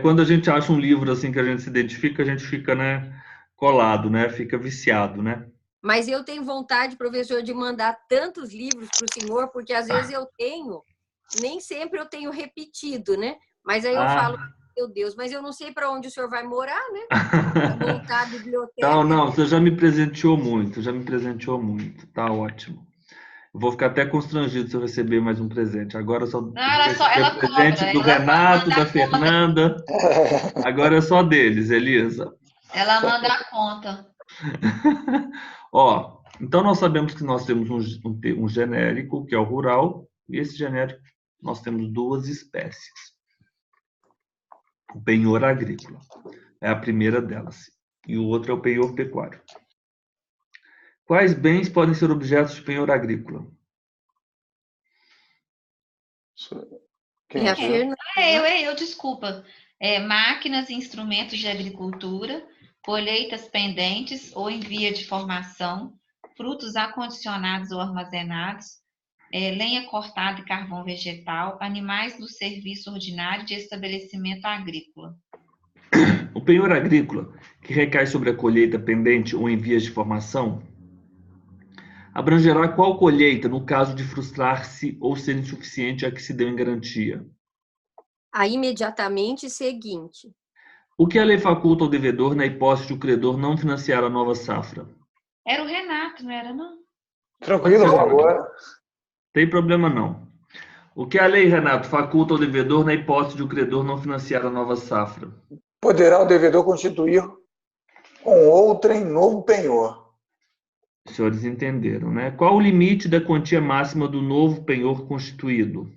Quando a gente acha um livro assim que a gente se identifica, a gente fica, né, colado, né? Fica viciado, né? Mas eu tenho vontade, professor, de mandar tantos livros para o senhor, porque às vezes nem sempre eu tenho repetido, né? Mas aí eu falo, meu Deus, mas eu não sei para onde o senhor vai morar, né? Para montar a biblioteca. Não, você já me presenteou muito, tá ótimo. Eu vou ficar até constrangido se eu receber mais um presente. Agora só ela presente cobra, do ela Renato, manda da a Fernanda. Agora é só deles, Elisa. Ela manda a conta. Ó, então nós sabemos que nós temos um genérico, que é o rural, e esse genérico nós temos duas espécies. O penhor agrícola é a primeira delas, e o outro é o penhor pecuário. Quais bens podem ser objetos de penhor agrícola? Desculpa. Máquinas e instrumentos de agricultura, colheitas pendentes ou em via de formação, frutos acondicionados ou armazenados, lenha cortada e carvão vegetal, animais do serviço ordinário de estabelecimento agrícola. O penhor agrícola, que recai sobre a colheita pendente ou em vias de formação, abrangerá qual colheita no caso de frustrar-se ou ser insuficiente a que se deu em garantia? A imediatamente seguinte. O que a lei faculta ao devedor na hipótese de o credor não financiar a nova safra? Era o Renato, não era não? Tranquilo, vamos agora. Tem problema não. O que a lei, Renato, faculta ao devedor na hipótese de o credor não financiar a nova safra? Poderá o devedor constituir com outrem novo penhor. Os senhores entenderam, né? Qual o limite da quantia máxima do novo penhor constituído?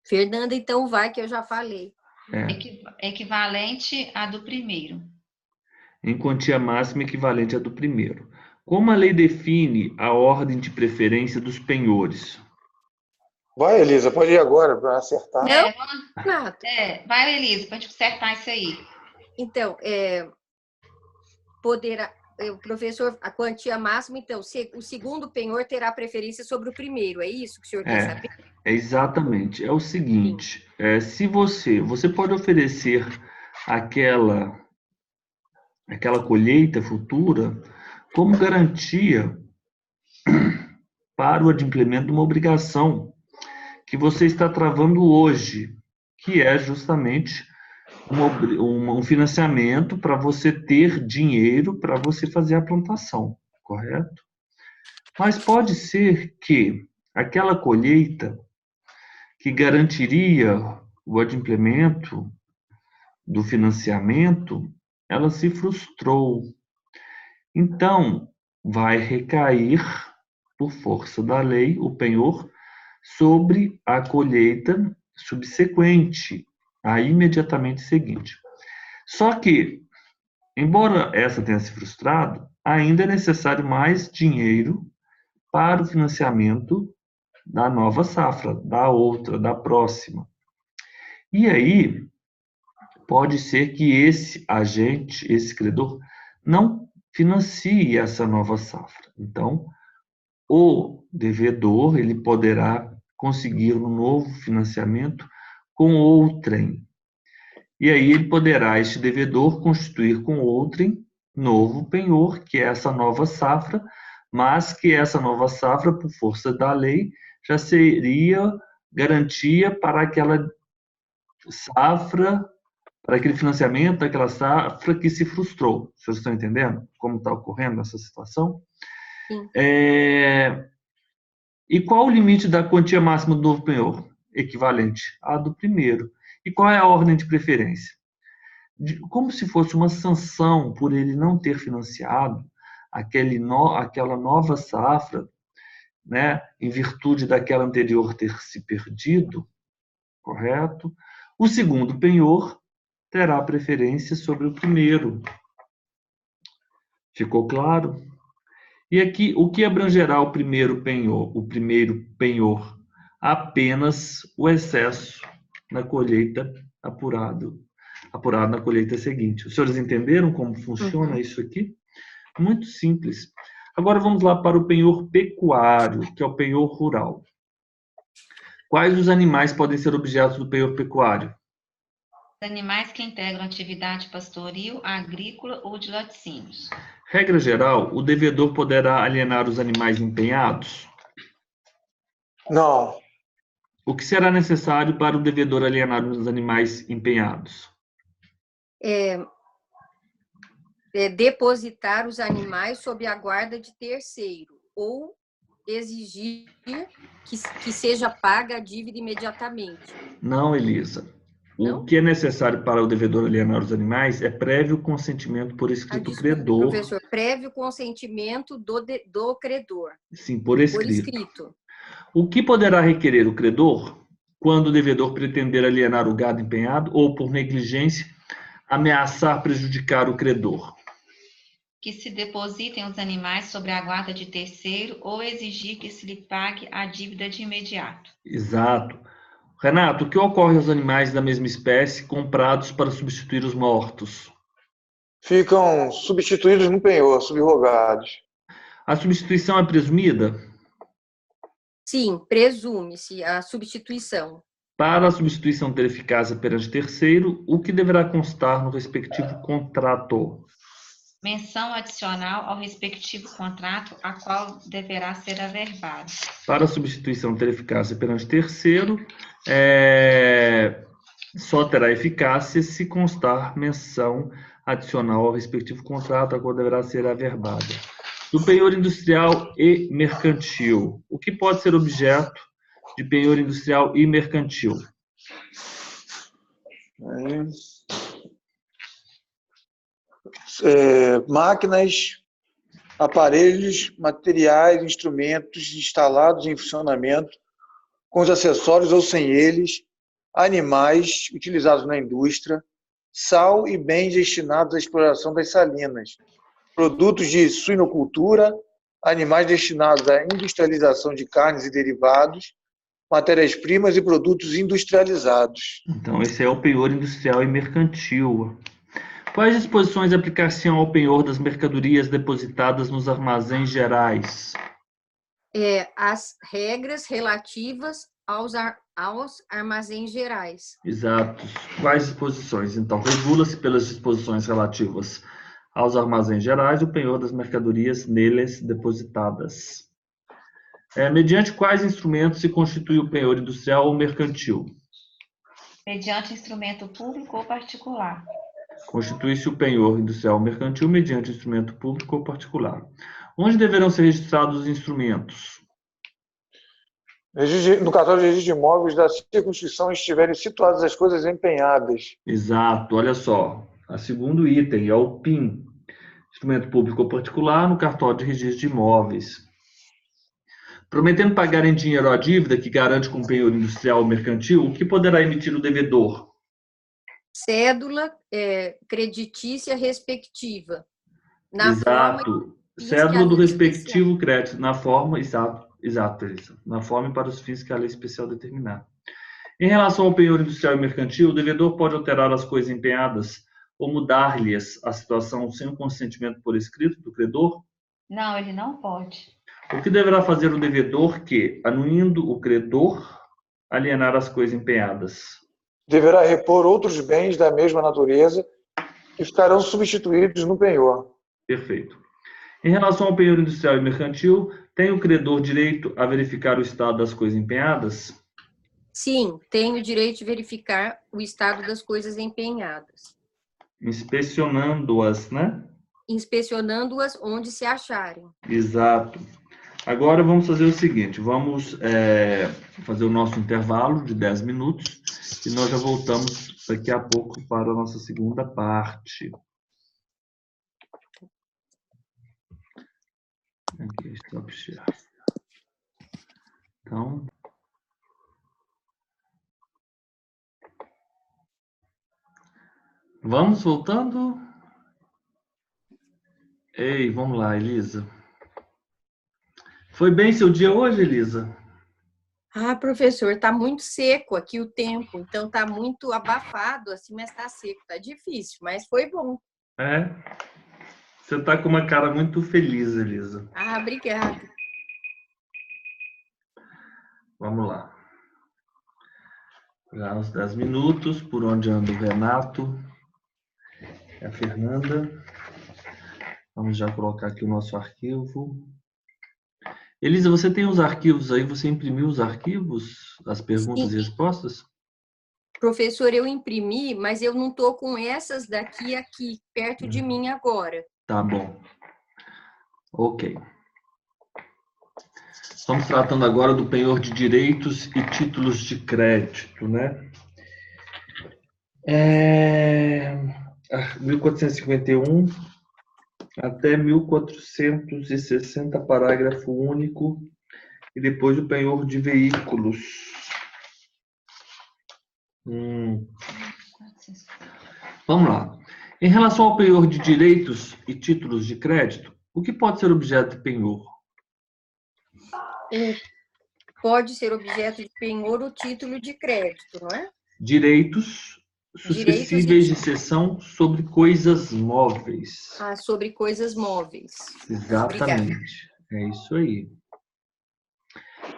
Fernanda, então vai, que eu já falei. Equivalente à do primeiro. Em quantia máxima equivalente à do primeiro. Como a lei define a ordem de preferência dos penhores? Vai, Elisa, pode ir agora para acertar. Não? Vai, Elisa, para a gente acertar isso aí. Então, o professor, a quantia máxima, então, o segundo penhor terá preferência sobre o primeiro, é isso que o senhor quer saber? Exatamente. É o seguinte, se você pode oferecer aquela colheita futura como garantia para o adimplemento de uma obrigação que você está travando hoje, que é justamente um financiamento para você ter dinheiro para você fazer a plantação, correto? Mas pode ser que aquela colheita que garantiria o adimplemento do financiamento, ela se frustrou. Então, vai recair, por força da lei, o penhor sobre a colheita subsequente, a imediatamente seguinte. Só que, embora essa tenha se frustrado, ainda é necessário mais dinheiro para o financiamento da nova safra, da próxima. E aí, pode ser que esse agente, esse credor, não financie essa nova safra. Então, o devedor, ele poderá conseguir um novo financiamento com outrem. E aí ele poderá, este devedor, constituir com outrem novo penhor, que é essa nova safra, mas que essa nova safra, por força da lei, já seria garantia para aquela safra, para aquele financiamento daquela safra que se frustrou. Vocês estão entendendo como está ocorrendo essa situação? Sim. E qual o limite da quantia máxima do novo penhor? Equivalente à do primeiro. E qual é a ordem de preferência? Como se fosse uma sanção por ele não ter financiado aquela nova safra, né, em virtude daquela anterior ter se perdido, correto? O segundo penhor terá preferência sobre o primeiro. Ficou claro? E aqui, o que abrangerá o primeiro penhor? O primeiro penhor, apenas o excesso na colheita apurado na colheita seguinte. Os senhores entenderam como funciona isso aqui? Muito simples. Agora vamos lá para o penhor pecuário, que é o penhor rural. Quais os animais podem ser objetos do penhor pecuário? Animais que integram atividade pastoril, agrícola ou de laticínios. Regra geral, o devedor poderá alienar os animais empenhados? Não. O que será necessário para o devedor alienar os animais empenhados? Depositar os animais sob a guarda de terceiro ou exigir que seja paga a dívida imediatamente. Não, Elisa. Não? O que é necessário para o devedor alienar os animais é prévio consentimento por escrito do credor. Professor, prévio consentimento do credor. Sim, por escrito. Por escrito. O que poderá requerer o credor quando o devedor pretender alienar o gado empenhado ou, por negligência, ameaçar prejudicar o credor? Que se depositem os animais sobre a guarda de terceiro ou exigir que se lhe pague a dívida de imediato. Exato. Renato, o que ocorre aos animais da mesma espécie comprados para substituir os mortos? Ficam substituídos no penhor, subrogados. A substituição é presumida? Sim, presume-se a substituição. Para a substituição ter eficácia perante terceiro, o que deverá constar no respectivo contrato? Menção adicional ao respectivo contrato, a qual deverá ser averbada. Para a substituição ter eficácia perante terceiro, só terá eficácia se constar menção adicional ao respectivo contrato, a qual deverá ser averbada. Do penhor industrial e mercantil. O que pode ser objeto de penhor industrial e mercantil? Máquinas, aparelhos, materiais, instrumentos instalados em funcionamento, com os acessórios ou sem eles, animais utilizados na indústria, sal e bens destinados à exploração das salinas, produtos de suinocultura, animais destinados à industrialização de carnes e derivados, matérias-primas e produtos industrializados. Então, esse é o penhor industrial e mercantil. Quais disposições aplicar-se-ão ao penhor das mercadorias depositadas nos armazéns gerais? As regras relativas aos armazéns gerais. Exato. Quais disposições? Então, regula-se pelas disposições relativas aos armazéns gerais o penhor das mercadorias neles depositadas. Mediante quais instrumentos se constitui o penhor industrial ou mercantil? Mediante instrumento público ou particular. Constitui-se o penhor industrial ou mercantil mediante instrumento público ou particular. Onde deverão ser registrados os instrumentos? No cartório de registro de imóveis da circunscrição estiverem situadas as coisas empenhadas. Exato, olha só. O segundo item é o PIN, instrumento público ou particular, no cartório de registro de imóveis. Prometendo pagar em dinheiro a dívida que garante com penhor industrial ou mercantil, o que poderá emitir o devedor? Cédula creditícia respectiva. Exato. Cédula do respectivo crédito, na forma, exato, na forma e para os fins que a lei especial determinar. Em relação ao penhor industrial e mercantil, o devedor pode alterar as coisas empenhadas ou mudar-lhes a situação sem o consentimento por escrito do credor? Não, ele não pode. O que deverá fazer o devedor que, anuindo o credor, alienar as coisas empenhadas? Deverá repor outros bens da mesma natureza que ficarão substituídos no penhor. Perfeito. Em relação ao penhor industrial e mercantil, tem o credor direito a verificar o estado das coisas empenhadas? Sim, tem o direito de verificar o estado das coisas empenhadas. Inspecionando-as, né? Inspecionando-as onde se acharem. Exato. Agora vamos fazer o seguinte, vamos fazer o nosso intervalo de 10 minutos e nós já voltamos daqui a pouco para a nossa segunda parte. Aqui, stop share. Então, vamos voltando. Ei, vamos lá, Elisa. Foi bem seu dia hoje, Elisa? Professor, está muito seco aqui o tempo, então está muito abafado, assim, mas está seco, está difícil, mas foi bom. Você está com uma cara muito feliz, Elisa. Obrigada. Vamos lá. Já uns 10 minutos, por onde anda o Renato e a Fernanda. Vamos já colocar aqui o nosso arquivo. Elisa, você tem os arquivos aí? Você imprimiu os arquivos, as perguntas e respostas? Professor, eu imprimi, mas eu não estou com essas daqui aqui, perto de mim agora. Tá bom. Ok. Estamos tratando agora do penhor de direitos e títulos de crédito, né? 1451 até 1460, parágrafo único, e depois o penhor de veículos. Vamos lá. Em relação ao penhor de direitos e títulos de crédito, o que pode ser objeto de penhor? Pode ser objeto de penhor o título de crédito, não é? Direitos suscetíveis de cessão sobre coisas móveis. Sobre coisas móveis. Exatamente. Obrigada. É isso aí.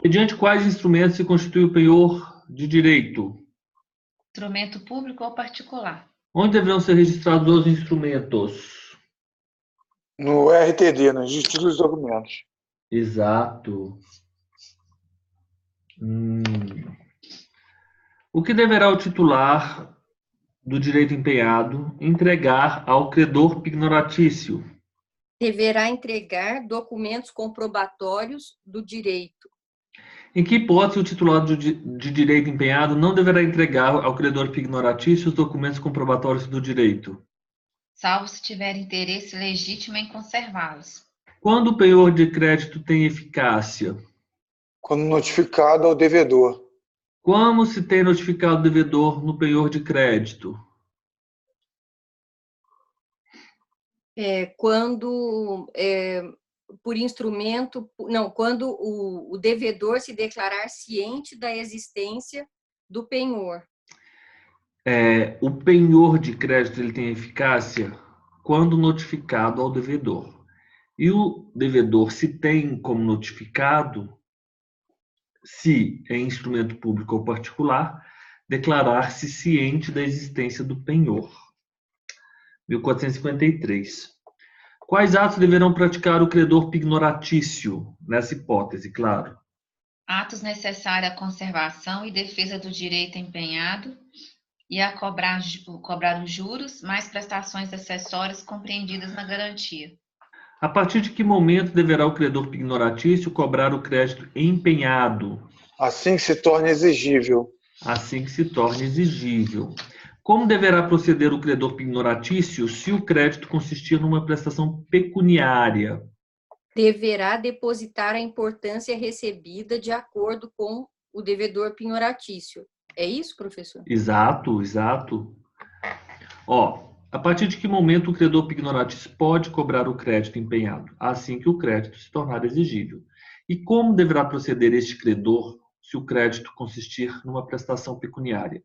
Mediante quais instrumentos se constitui o penhor de direito? Instrumento público ou particular. Onde deverão ser registrados os instrumentos? No RTD, nos títulos de documentos. Exato. O que deverá o titular do direito empenhado entregar ao credor pignoratício? Deverá entregar documentos comprobatórios do direito. Em que hipótese o titular de direito empenhado não deverá entregar ao credor pignoratício os documentos comprobatórios do direito? Salvo se tiver interesse legítimo em conservá-los. Quando o penhor de crédito tem eficácia? Quando notificado ao devedor. Como se tem notificado o devedor no penhor de crédito? Quando, por instrumento, não, quando o devedor se declarar ciente da existência do penhor. O penhor de crédito ele tem eficácia quando notificado ao devedor. E o devedor, se tem como notificado, se é instrumento público ou particular, declarar-se ciente da existência do penhor. 1453. Quais atos deverão praticar o credor pignoratício? Nessa hipótese, claro. Atos necessários à conservação e defesa do direito empenhado e a cobrar os juros, mais prestações acessórias compreendidas na garantia. A partir de que momento deverá o credor pignoratício cobrar o crédito empenhado? Assim que se torne exigível. Assim que se torne exigível. Como deverá proceder o credor pignoratício se o crédito consistir numa prestação pecuniária? Deverá depositar a importância recebida de acordo com o devedor pignoratício. É isso, professor? Exato, exato. A partir de que momento o credor pignoratício pode cobrar o crédito empenhado? Assim que o crédito se tornar exigível. E como deverá proceder este credor se o crédito consistir numa prestação pecuniária?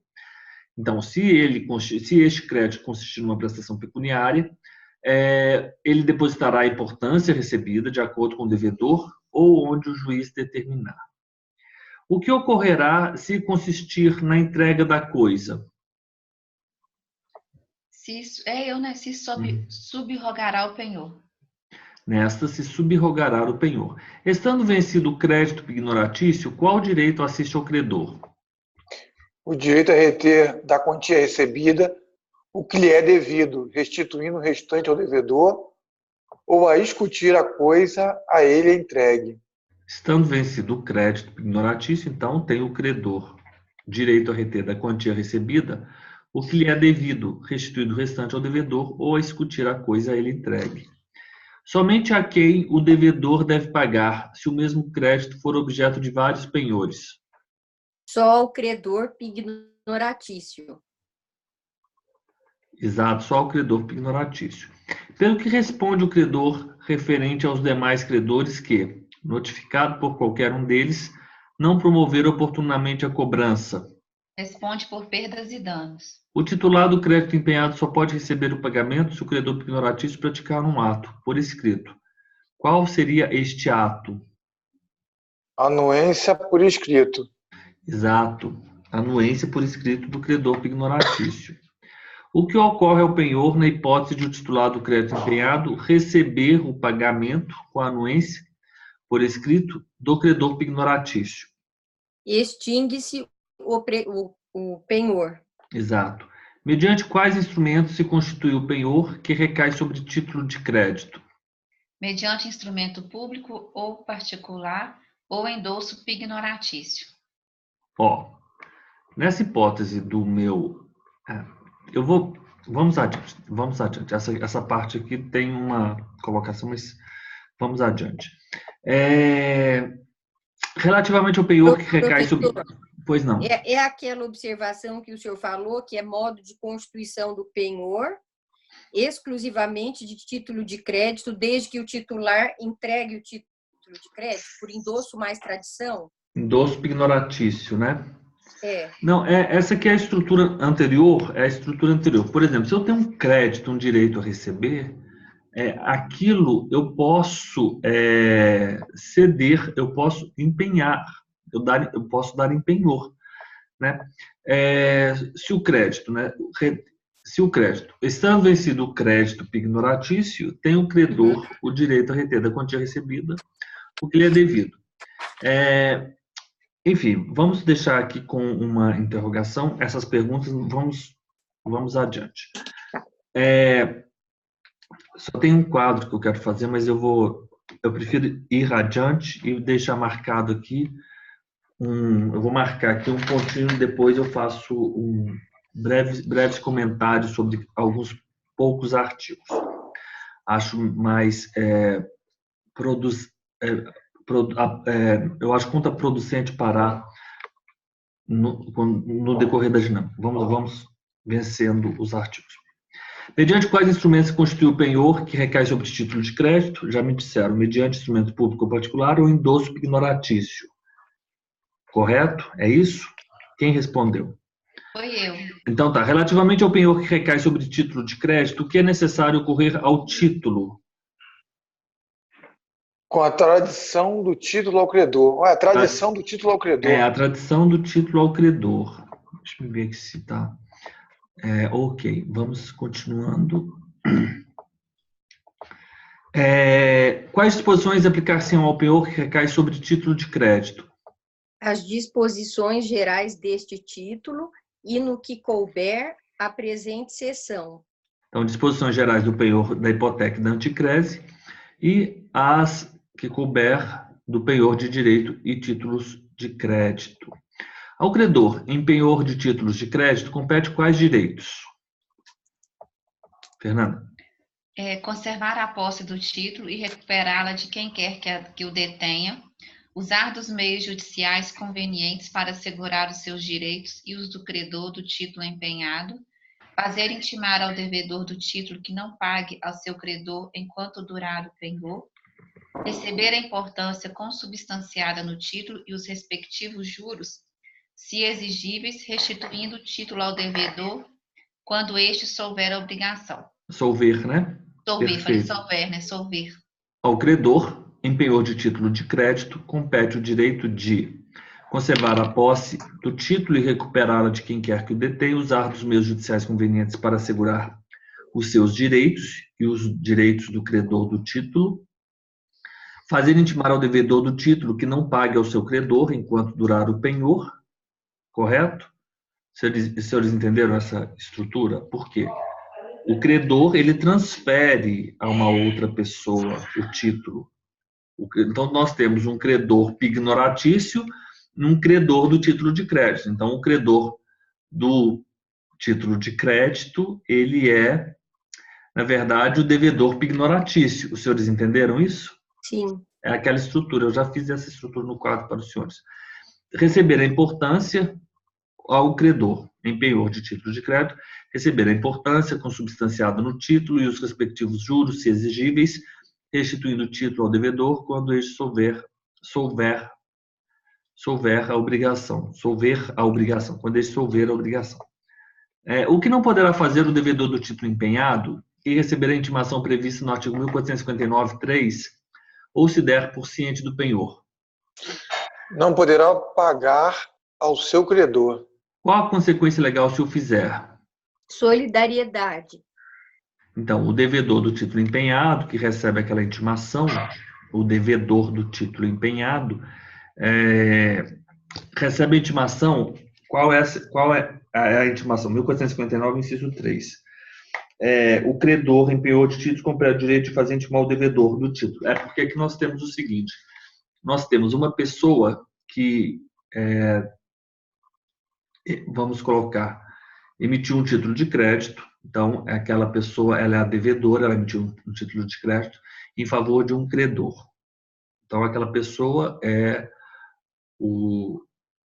Então, se este crédito consistir numa prestação pecuniária, ele depositará a importância recebida de acordo com o devedor ou onde o juiz determinar. O que ocorrerá se consistir na entrega da coisa? Se subrogará o penhor. Nesta se subrogará o penhor. Estando vencido o crédito pignoratício, qual direito assiste ao credor? O direito a reter da quantia recebida o que lhe é devido, restituindo o restante ao devedor, ou a escutir a coisa a ele entregue. Estando vencido o crédito pignoratício, então tem o credor direito a reter da quantia recebida o que lhe é devido, restituído o restante ao devedor, ou a escutir a coisa a ele entregue. Somente a quem o devedor deve pagar, se o mesmo crédito for objeto de vários penhores. Só ao credor pignoratício. Exato, só ao credor pignoratício. Pelo que responde o credor referente aos demais credores que, notificado por qualquer um deles, não promover oportunamente a cobrança. Responde por perdas e danos. O titular do crédito empenhado só pode receber o pagamento se o credor pignoratício praticar um ato, por escrito. Qual seria este ato? Anuência por escrito. Exato, anuência por escrito do credor pignoratício. O que ocorre ao penhor na hipótese de o titular do crédito empenhado receber o pagamento com a anuência por escrito do credor pignoratício? Extingue-se o penhor. Exato. Mediante quais instrumentos se constitui o penhor que recai sobre título de crédito? Mediante instrumento público ou particular ou endosso pignoratício. Nessa hipótese do meu... Vamos adiante. Essa parte aqui tem uma colocação, mas vamos adiante. Relativamente ao penhor que recai sobre... Pois não. É aquela observação que o senhor falou, que é modo de constituição do penhor, exclusivamente de título de crédito, desde que o titular entregue o título de crédito, por endosso mais tradição? Endosso pignoratício, né? Não, essa aqui é a estrutura anterior, Por exemplo, se eu tenho um crédito, um direito a receber, aquilo eu posso ceder, eu posso empenhar, eu posso dar empenhor, né? Se o crédito, estando vencido o crédito pignoratício, tem o credor o direito a reter da quantia recebida o que lhe é devido. Enfim, vamos deixar aqui com uma interrogação essas perguntas, vamos adiante. Só tem um quadro que eu quero fazer, mas eu prefiro ir adiante e deixar marcado aqui, eu vou marcar aqui um pontinho, depois eu faço breves comentários sobre alguns poucos artigos. Acho mais eu acho contraproducente parar no decorrer da dinâmica. Vamos vencendo os artigos. Mediante quais instrumentos se constitui o penhor que recai sobre título de crédito? Já me disseram, mediante instrumento público ou particular ou endosso ignoratício. Correto? É isso? Quem respondeu? Foi eu. Então tá. Relativamente ao penhor que recai sobre título de crédito, o que é necessário ocorrer ao título? Com a tradição do título ao credor. A tradição do título ao credor. A tradição do título ao credor. Deixa eu ver aqui se tá. Ok, vamos continuando. Quais disposições aplicar-se-ão ao penhor que recai sobre título de crédito? As disposições gerais deste título e no que couber a presente seção. Então, disposições gerais do penhor da hipoteca e da anticrese e as que couber do penhor de direito e títulos de crédito. Ao credor em penhor de títulos de crédito, compete quais direitos? Fernanda. Conservar a posse do título e recuperá-la de quem quer que o detenha, usar dos meios judiciais convenientes para assegurar os seus direitos e os do credor do título empenhado, fazer intimar ao devedor do título que não pague ao seu credor enquanto durar o penhor, receber a importância consubstanciada no título e os respectivos juros, se exigíveis, restituindo o título ao devedor quando este solver a obrigação. Solver, né? Falei solver, né? Solver. Ao credor, em penhor de título de crédito, compete o direito de conservar a posse do título e recuperá-la de quem quer que o detenha, usar dos meios judiciais convenientes para assegurar os seus direitos e os direitos do credor do título, fazer intimar ao devedor do título que não pague ao seu credor enquanto durar o penhor, correto? Senhores entenderam essa estrutura? Por quê? O credor, ele transfere a uma outra pessoa o título. Então, nós temos um credor pignoratício e um credor do título de crédito. Então, o credor do título de crédito, ele é, na verdade, o devedor pignoratício. Os senhores entenderam isso? Sim. É aquela estrutura. Eu já fiz essa estrutura no quadro para os senhores. Receber a importância ao credor em penhor de título de crédito, receber a importância consubstanciada no título e os respectivos juros, se exigíveis, restituindo o título ao devedor quando este solver a obrigação. Quando este solver a obrigação. O que não poderá fazer o devedor do título empenhado e receber a intimação prevista no artigo 1459-3 ou se der por ciente do penhor? Não poderá pagar ao seu credor. Qual a consequência legal se o fizer? Solidariedade. Então, o devedor do título empenhado, que recebe aquela intimação, o devedor do título empenhado, recebe a intimação. Qual é a intimação? 1459, inciso 3. O credor empenhou de título compra o direito de fazer intimar o devedor do título. Porque aqui nós temos o seguinte: nós temos uma pessoa que, vamos colocar, emitiu um título de crédito. Então, aquela pessoa, ela é a devedora, ela emitiu um título de crédito em favor de um credor. Então, aquela pessoa é o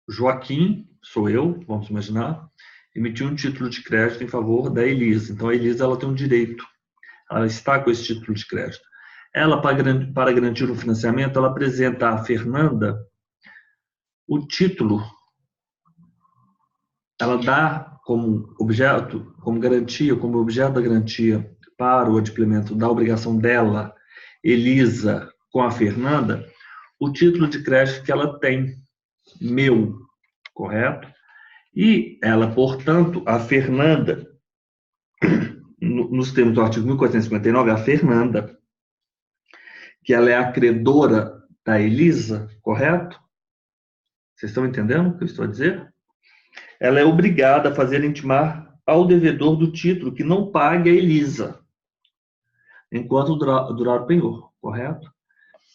Joaquim, sou eu, vamos imaginar, emitiu um título de crédito em favor da Elisa. Então, a Elisa, ela tem um direito, ela está com esse título de crédito. Ela, para garantir o financiamento, ela apresenta à Fernanda o título, ela dá como objeto, como garantia, como objeto da garantia para o adimplemento da obrigação dela, Elisa, com a Fernanda, o título de crédito que ela tem, meu, correto? E ela, portanto, a Fernanda, nos termos do artigo 1459, a Fernanda, que ela é a credora da Elisa, correto? Vocês estão entendendo o que eu estou a dizer? Ela é obrigada a fazer intimar ao devedor do título que não pague a Elisa, enquanto durar o penhor, correto?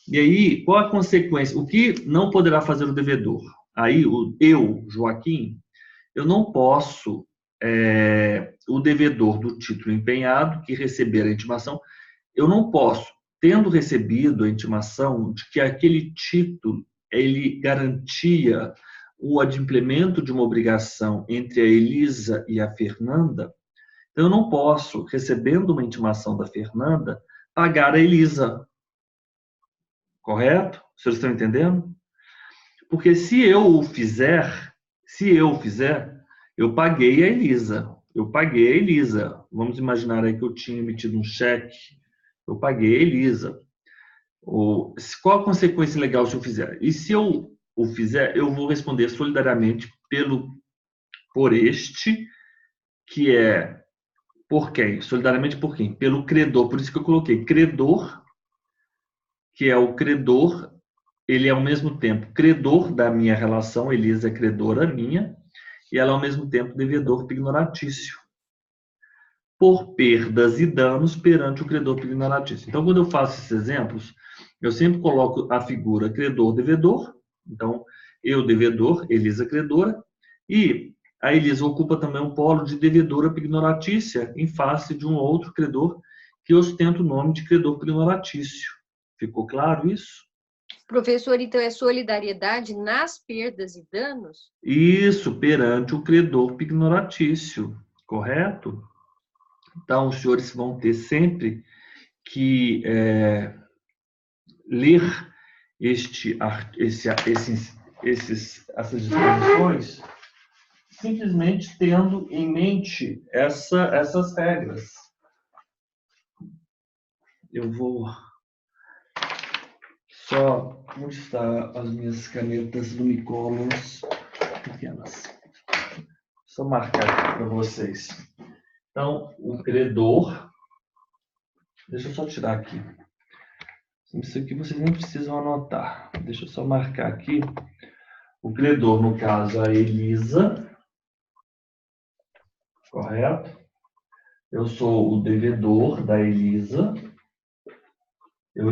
E aí, qual a consequência? O que não poderá fazer o devedor? Aí, eu, Joaquim, eu não posso, o devedor do título empenhado, que receber a intimação, eu não posso, tendo recebido a intimação de que aquele título, ele garantia o adimplemento de uma obrigação entre a Elisa e a Fernanda, então eu não posso, recebendo uma intimação da Fernanda, pagar a Elisa. Correto? Vocês estão entendendo? Porque se eu fizer, eu paguei a Elisa. Eu paguei a Elisa. Vamos imaginar aí que eu tinha emitido um cheque. Eu paguei a Elisa. Qual a consequência legal se eu fizer? E se eu o fizer, eu vou responder solidariamente por este, que é por quem? Solidariamente por quem? Pelo credor. Por isso que eu coloquei credor, que é o credor, ele é ao mesmo tempo credor da minha relação, Elisa é credora minha, e ela é ao mesmo tempo devedor pignoratício, por perdas e danos perante o credor pignoratício. Então, quando eu faço esses exemplos, eu sempre coloco a figura credor-devedor, então, eu devedor, Elisa credora, e a Elisa ocupa também um polo de devedora pignoratícia em face de um outro credor que ostenta o nome de credor pignoratício. Ficou claro isso? Professor, então é solidariedade nas perdas e danos? Isso, perante o credor pignoratício, correto? Então, os senhores vão ter sempre que ler essas disposições, simplesmente tendo em mente essas regras. Eu vou só mostrar as minhas canetas Lumicolors pequenas. Só marcar aqui para vocês. Então, o credor, deixa eu só tirar aqui. Isso aqui vocês nem precisam anotar. Deixa eu só marcar aqui. O credor, no caso, a Elisa. Correto? Eu sou o devedor da Elisa. Eu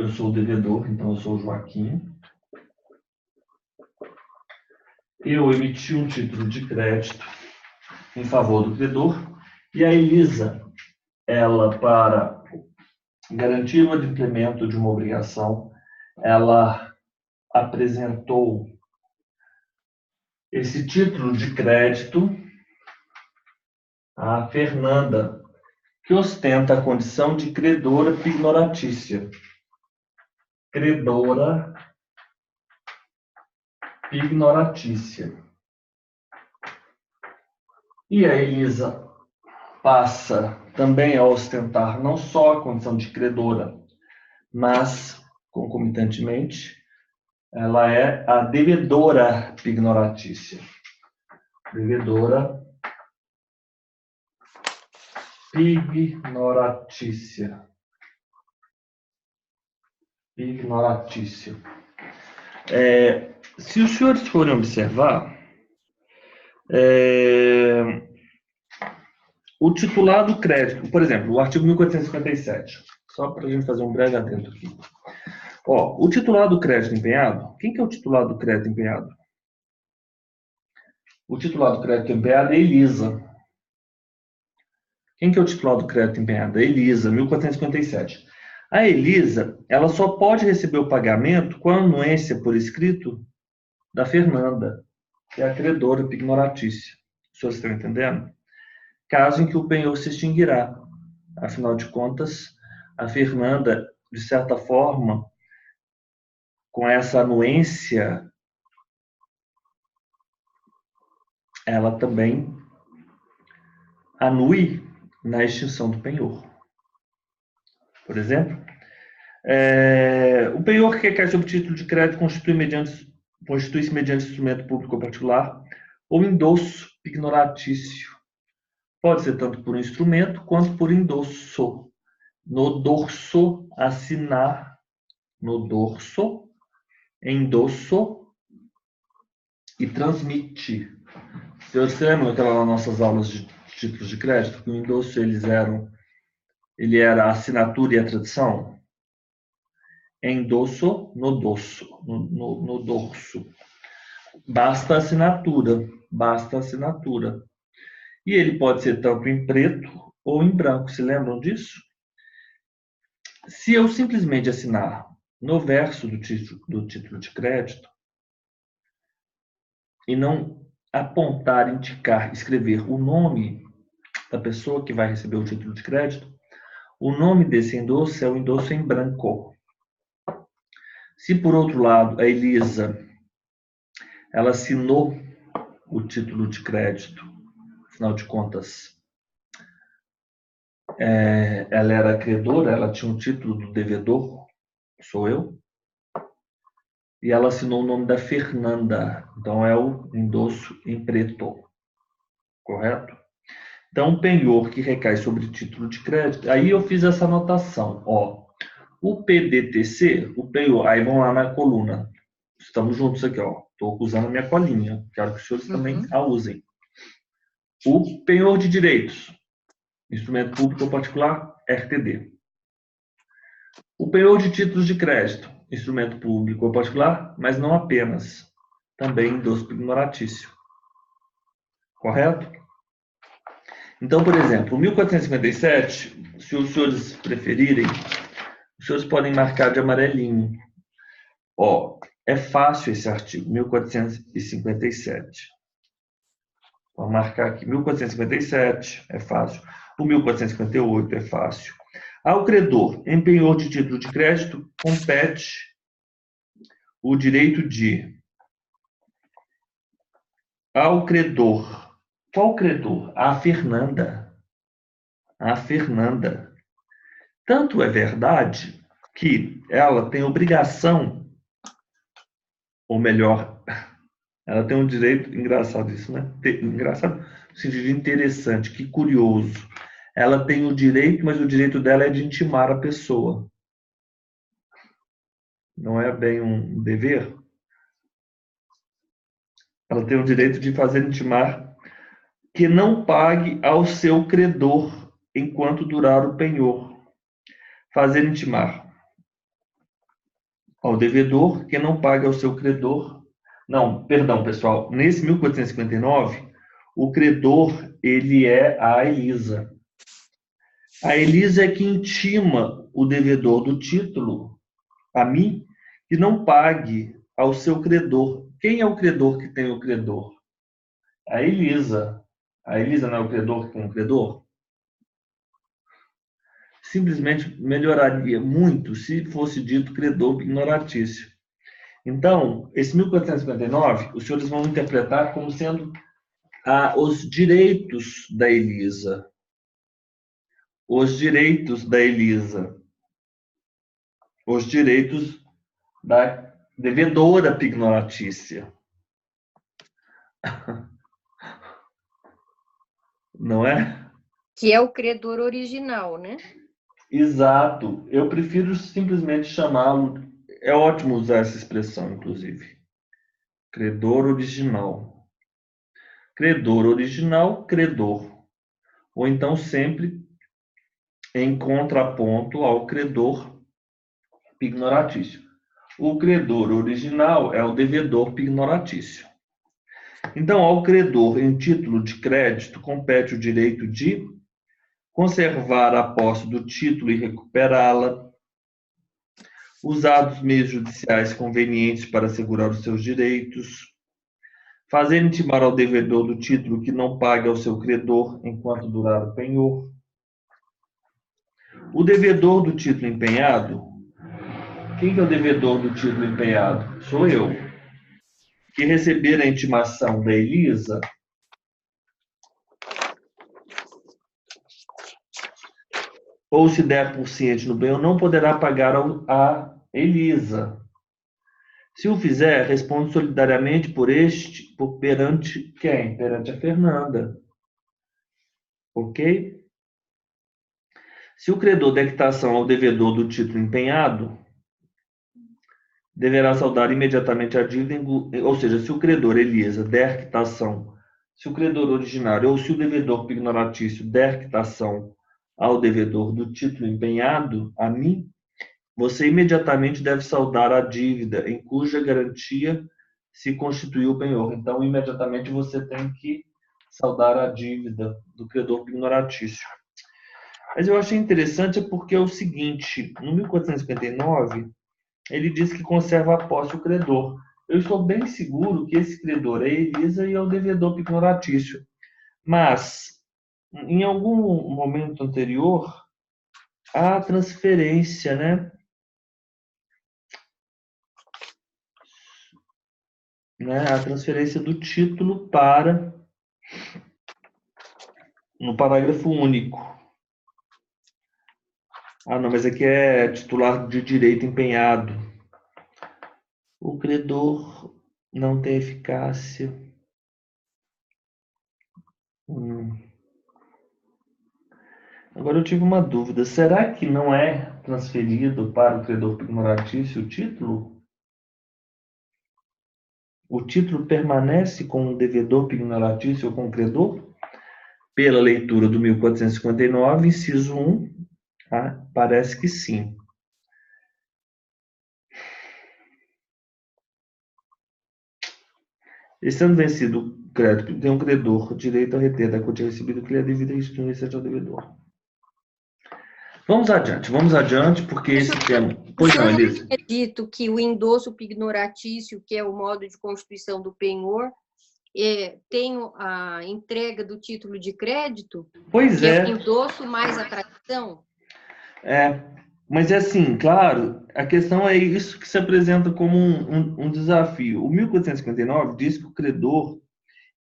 sou o devedor, então eu sou o Joaquim. Eu emiti um título de crédito em favor do credor. E a Elisa, ela, para garantir o adimplemento de uma obrigação, ela apresentou esse título de crédito à Fernanda, que ostenta a condição de credora pignoratícia. Credora pignoratícia. E a Elisa passa também a ostentar não só a condição de credora, mas, concomitantemente, ela é a devedora pignoratícia. Devedora pignoratícia. Pignoratícia. Se os senhores forem observar, o titular do crédito, por exemplo, o artigo 1457, só para a gente fazer um breve adendo aqui. O titular do crédito empenhado, quem que é o titular do crédito empenhado? O titular do crédito empenhado é Elisa. Quem que é o titular do crédito empenhado? A Elisa, 1457. A Elisa, ela só pode receber o pagamento com a anuência por escrito da Fernanda, que é a credora pignoratícia. Os senhores estão entendendo? Caso em que o penhor se extinguirá. Afinal de contas, a Fernanda, de certa forma, com essa anuência, ela também anui na extinção do penhor. Por exemplo, o penhor que recai sobre título de crédito constitui-se mediante instrumento público ou particular ou endosso pignoratício. Pode ser tanto por um instrumento quanto por endosso. No dorso, assinar. No dorso, endosso e transmite. Vocês lembram daquelas nossas aulas de títulos de crédito? Que o endosso ele era a assinatura e a tradição? Endosso no dorso. No dorso. Basta a assinatura. Basta a assinatura. E ele pode ser tanto em preto ou em branco. Se lembram disso? Se eu simplesmente assinar no verso do título de crédito, e não apontar, indicar, escrever o nome da pessoa que vai receber o título de crédito, o nome desse endosso é o endosso em branco. Se, por outro lado, a Elisa ela assinou o título de crédito, afinal de contas, ela era credora, ela tinha o título do devedor, sou eu, e ela assinou o nome da Fernanda, então é o endosso em preto, correto? Então, o penhor que recai sobre título de crédito, aí eu fiz essa anotação, ó, o PDTC, o penhor, aí vão lá na coluna, estamos juntos aqui, ó, estou usando a minha colinha, quero que os senhores também a usem. O penhor de direitos, instrumento público ou particular, RTD. O penhor de títulos de crédito, instrumento público ou particular, mas não apenas, também endosso ignoratício. Correto? Então, por exemplo, o 1457, se os senhores preferirem, os senhores podem marcar de amarelinho. Ó, é fácil esse artigo, 1457. Vou marcar aqui, 1457 é fácil. O 1458 é fácil. Ao credor, em penhor de título de crédito, compete o direito de... Ao credor. Qual credor? A Fernanda. A Fernanda. Tanto é verdade que ela tem obrigação, ou melhor, ela tem um direito, engraçado isso, né? Engraçado no sentido de interessante, que curioso. Ela tem o direito, mas o direito dela é de intimar a pessoa. Não é bem um dever? Ela tem o direito de fazer intimar que não pague ao seu credor enquanto durar o penhor. Fazer intimar ao devedor que não pague ao seu credor. Não, perdão, pessoal. Nesse 1459, o credor, ele é a Elisa. A Elisa é que intima o devedor do título, a mim, que não pague ao seu credor. Quem é o credor que tem o credor? A Elisa. A Elisa não é o credor que tem o credor? Simplesmente melhoraria muito se fosse dito credor ignoratício. Então, esse 1459, os senhores vão interpretar como sendo os direitos da Elisa. Os direitos da Elisa. Os direitos da devedora pignoratícia. Não é? Que é o credor original, né? Exato. Eu prefiro simplesmente chamá-lo... É ótimo usar essa expressão, inclusive. Credor original. Credor original, credor. Ou então sempre em contraponto ao credor pignoratício. O credor original é o devedor pignoratício. Então, ao credor em título de crédito compete o direito de conservar a posse do título e recuperá-la, usar os meios judiciais convenientes para assegurar os seus direitos, fazer intimar ao devedor do título que não pague ao seu credor enquanto durar o penhor. O devedor do título empenhado, quem que é o devedor do título empenhado? Sou eu. Que receber a intimação da Elisa, ou se der por ciente no penhor, não poderá pagar a Elisa. Se o fizer, responde solidariamente perante quem? Perante a Fernanda. Ok? Se o credor der quitação ao devedor do título empenhado, deverá saldar imediatamente a dívida, ou seja, se o credor Elisa der quitação, se o credor originário ou se o devedor pignoratício der quitação ao devedor do título empenhado, a mim, você imediatamente deve saldar a dívida em cuja garantia se constituiu o penhor. Então, imediatamente você tem que saldar a dívida do credor pignoratício. Mas eu achei interessante porque é o seguinte, no 1459, ele diz que conserva a posse o credor. eu estou bem seguro que esse credor é Elisa e é o devedor pignoratício. Mas, em algum momento anterior, a transferência, a transferência do título para, no parágrafo único. Ah, não, mas aqui é titular de direito empenhado. O credor não tem eficácia. Agora eu tive uma dúvida. Será que não é transferido para o credor pignoratício o título? O título permanece com o devedor pignoratício ou com o credor? Pela leitura do 1459, inciso 1, parece que sim. Estando vencido o crédito, tem um credor direito a reter da quantia recebida que lhe é devida e restituir ao devedor. Vamos adiante, porque esse tema... Pois não, Elisa. Eu acredito que o endosso pignoratício, que é o modo de constituição do penhor, tem a entrega do título de crédito, pois que é o endosso mais a tradição. Mas é assim, claro, a questão é isso que se apresenta como um desafio. O 1459 diz que o credor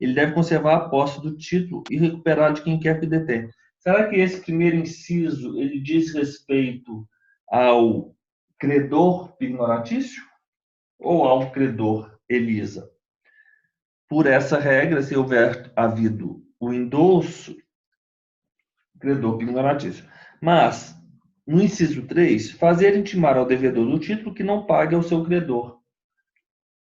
ele deve conservar a posse do título e recuperar de quem quer que detém. Será que esse primeiro inciso ele diz respeito ao credor pignoratício ou ao credor Elisa? Por essa regra, se houver havido o endosso, credor pignoratício. Mas, no inciso 3, fazer intimar ao devedor do título que não pague ao seu credor.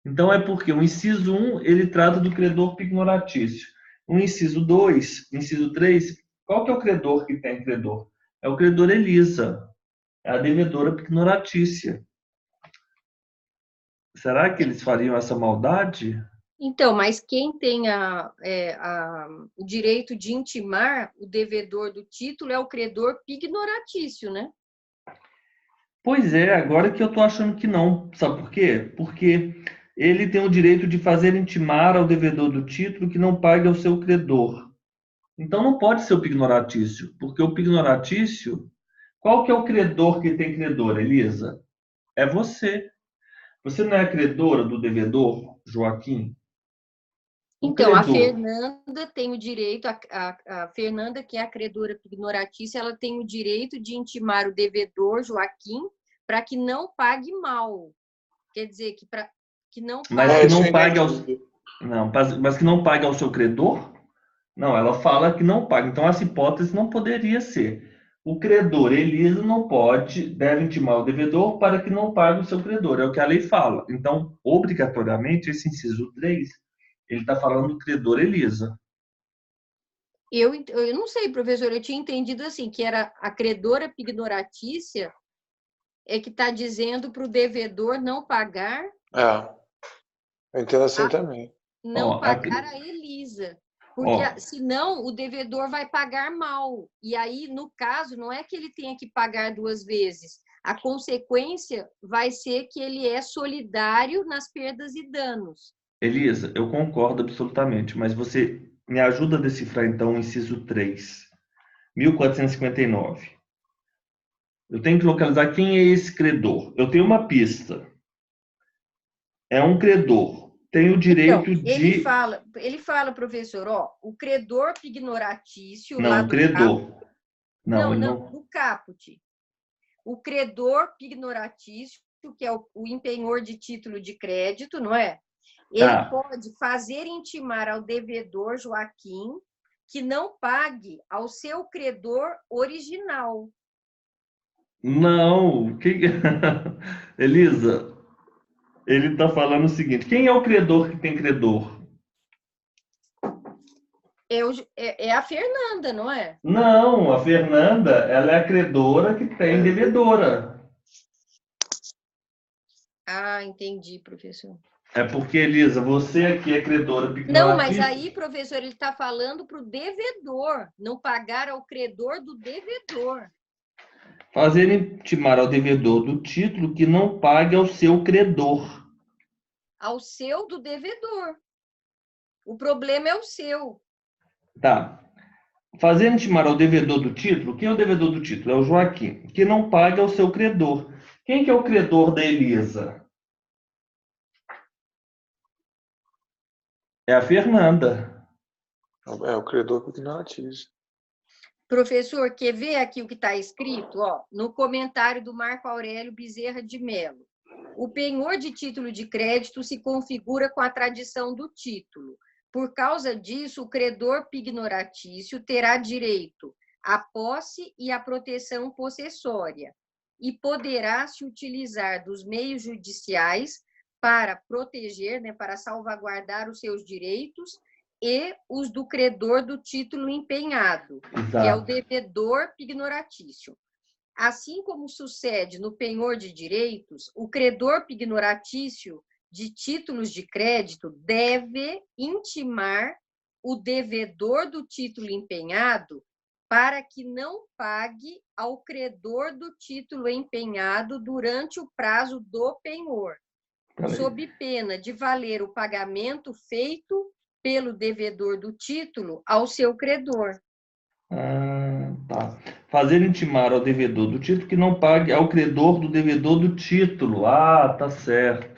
Então, é porque o inciso 1, ele trata do credor pignoratício. O inciso 2, inciso 3, qual que é o credor que tem credor? É o credor Elisa, é a devedora pignoratícia. Será que eles fariam essa maldade? Então, mas quem tem o direito de intimar o devedor do título é o credor pignoratício, né? Pois é, agora que eu estou achando que não. Sabe por quê? Porque ele tem o direito de fazer intimar ao devedor do título que não pague ao seu credor. Então não pode ser o pignoratício, porque o pignoratício, qual que é o credor que tem credor, Elisa? É você. Você não é credora do devedor, Joaquim? Então, a Fernanda tem o direito, a Fernanda, que é a credora pignoratícia, ela tem o direito de intimar o devedor, Joaquim, para que não pague mal. Quer dizer, que não pague... Mas que não pague ao... Não, mas que não pague ao seu credor? Não, ela fala que não paga. Então, essa hipótese não poderia ser. O credor, Elisa, não pode, deve intimar o devedor para que não pague o seu credor. É o que a lei fala. Então, obrigatoriamente, esse inciso 3, ele está falando do credor Elisa. Eu não sei, professor, eu tinha entendido assim, que era a credora pignoratícia é que está dizendo para o devedor não pagar... eu entendo assim também. Não pagar a Elisa. Porque senão o devedor vai pagar mal. E aí, no caso, não é que ele tenha que pagar 2 vezes. A consequência vai ser que ele é solidário nas perdas e danos. Elisa, eu concordo absolutamente, mas você me ajuda a decifrar, então, o inciso 3, 1459. Eu tenho que localizar quem é esse credor. Eu tenho uma pista. É um credor. Tem o direito então, de... Ele fala, professor, o credor pignoratício... Não, lá do credor. Caput, Não, do Caput. O credor pignoratício, que é o empenhor de título de crédito, não é? Ele pode fazer intimar ao devedor, Joaquim, que não pague ao seu credor original. Não. Elisa, ele está falando o seguinte: quem é o credor que tem credor? É a Fernanda, não é? Não, a Fernanda, ela é a credora que tem devedora. Ah, entendi, professor. É porque, Elisa, você aqui é credora pignoratícia. Não, mas aí, professor, ele está falando para o devedor, não pagar ao credor do devedor. Fazer intimar ao devedor do título que não pague ao seu credor. ao seu do devedor. O problema é o seu. Tá. Fazer intimar ao devedor do título. Quem é o devedor do título? É o Joaquim, que não paga ao seu credor. Quem que é o credor da Elisa? É a Fernanda. É o credor pignoratício. Professor, quer ver aqui o que está escrito? Ó, no comentário do Marco Aurélio Bezerra de Mello. O penhor de título de crédito se configura com a tradição do título. Por causa disso, o credor pignoratício terá direito à posse e à proteção possessória e poderá se utilizar dos meios judiciais para proteger, né, para salvaguardar os seus direitos e os do credor do título empenhado, que é o devedor pignoratício. Assim como sucede no penhor de direitos, o credor pignoratício de títulos de crédito deve intimar o devedor do título empenhado para que não pague ao credor do título empenhado durante o prazo do penhor, sob pena de valer o pagamento feito pelo devedor do título ao seu credor. Tá. Fazer intimar ao devedor do título que não pague ao credor do devedor do título. Tá certo.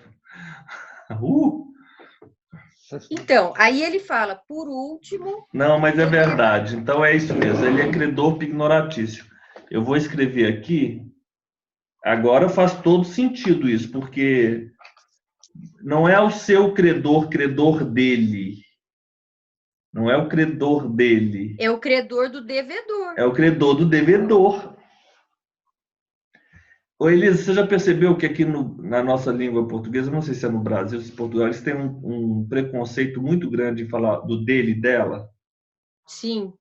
Então, aí ele fala, por último... Não, mas é verdade. Então é isso mesmo. Ele é credor pignoratício. Eu vou escrever aqui. Agora faz todo sentido isso, porque não é o seu credor, credor dele. Não é o credor dele. É o credor do devedor. É o credor do devedor. Ô, Elisa, você já percebeu que aqui na nossa língua portuguesa, não sei se é no Brasil, se em Portugal, eles têm um preconceito muito grande em falar do dele e dela? Sim.